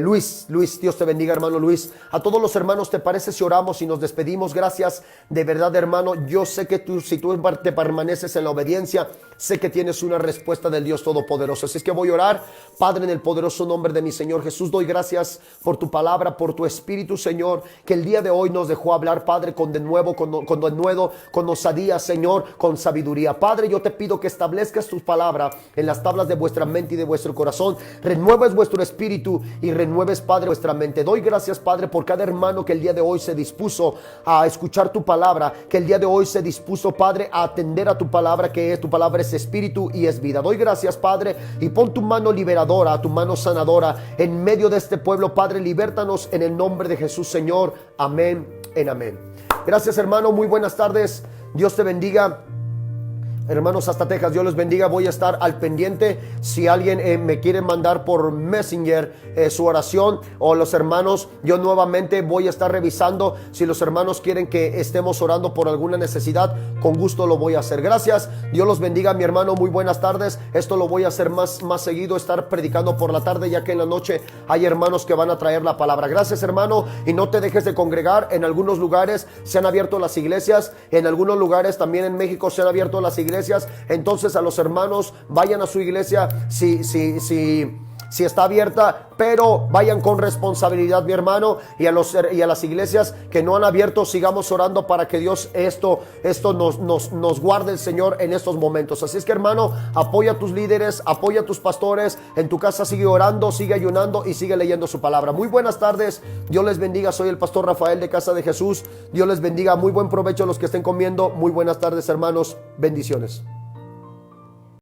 A: Luis, Dios te bendiga, hermano Luis. A todos los hermanos, ¿te parece si oramos y nos despedimos? Gracias de verdad, hermano. Yo sé que si tú te permaneces en la obediencia, sé que tienes una respuesta del Dios Todopoderoso. Así es que voy a orar. Padre, en el poderoso nombre de mi Señor Jesús, doy gracias por tu palabra, por tu Espíritu, Señor, que el día de hoy nos dejó hablar, Padre, con denuedo, con osadía, Señor, con sabiduría. Padre, yo te pido que establezcas tu palabra en las tablas de vuestra mente y de vuestro corazón. Renueves vuestro espíritu y renueves, Padre, vuestra mente. Doy gracias, Padre, por cada hermano que el día de hoy se dispuso a escuchar tu palabra, que el día de hoy se dispuso, Padre, a atender a tu palabra, que tu palabra es espíritu y es vida. Doy gracias, Padre, y pon tu mano liberadora, tu mano sanadora en medio de este pueblo, Padre. Libértanos en el nombre de Jesús, Señor. Amén en amén. Gracias, hermano. Muy buenas tardes. Dios te bendiga. Hermanos hasta Texas, Dios les bendiga. Voy a estar al pendiente. Si alguien me quiere mandar por Messenger su oración, o los hermanos, yo nuevamente voy a estar revisando. Si los hermanos quieren que estemos orando por alguna necesidad, con gusto lo voy a hacer. Gracias, Dios los bendiga, mi hermano. Muy buenas tardes. Esto lo voy a hacer más seguido, estar predicando por la tarde, ya que en la noche hay hermanos que van a traer la palabra. Gracias, hermano, y no te dejes de congregar. En algunos lugares se han abierto las iglesias, en algunos lugares también en México se han abierto las iglesias. Entonces, a los hermanos, vayan a su iglesia. Si si está abierta, pero vayan con responsabilidad, mi hermano, y a las iglesias que no han abierto, sigamos orando para que Dios esto nos guarde el Señor en estos momentos. Así es que, hermano, apoya a tus líderes, apoya a tus pastores, en tu casa sigue orando, sigue ayunando y sigue leyendo su palabra. Muy buenas tardes, Dios les bendiga. Soy el pastor Rafael de Casa de Jesús. Dios les bendiga, muy buen provecho a los que estén comiendo. Muy buenas tardes, hermanos, bendiciones.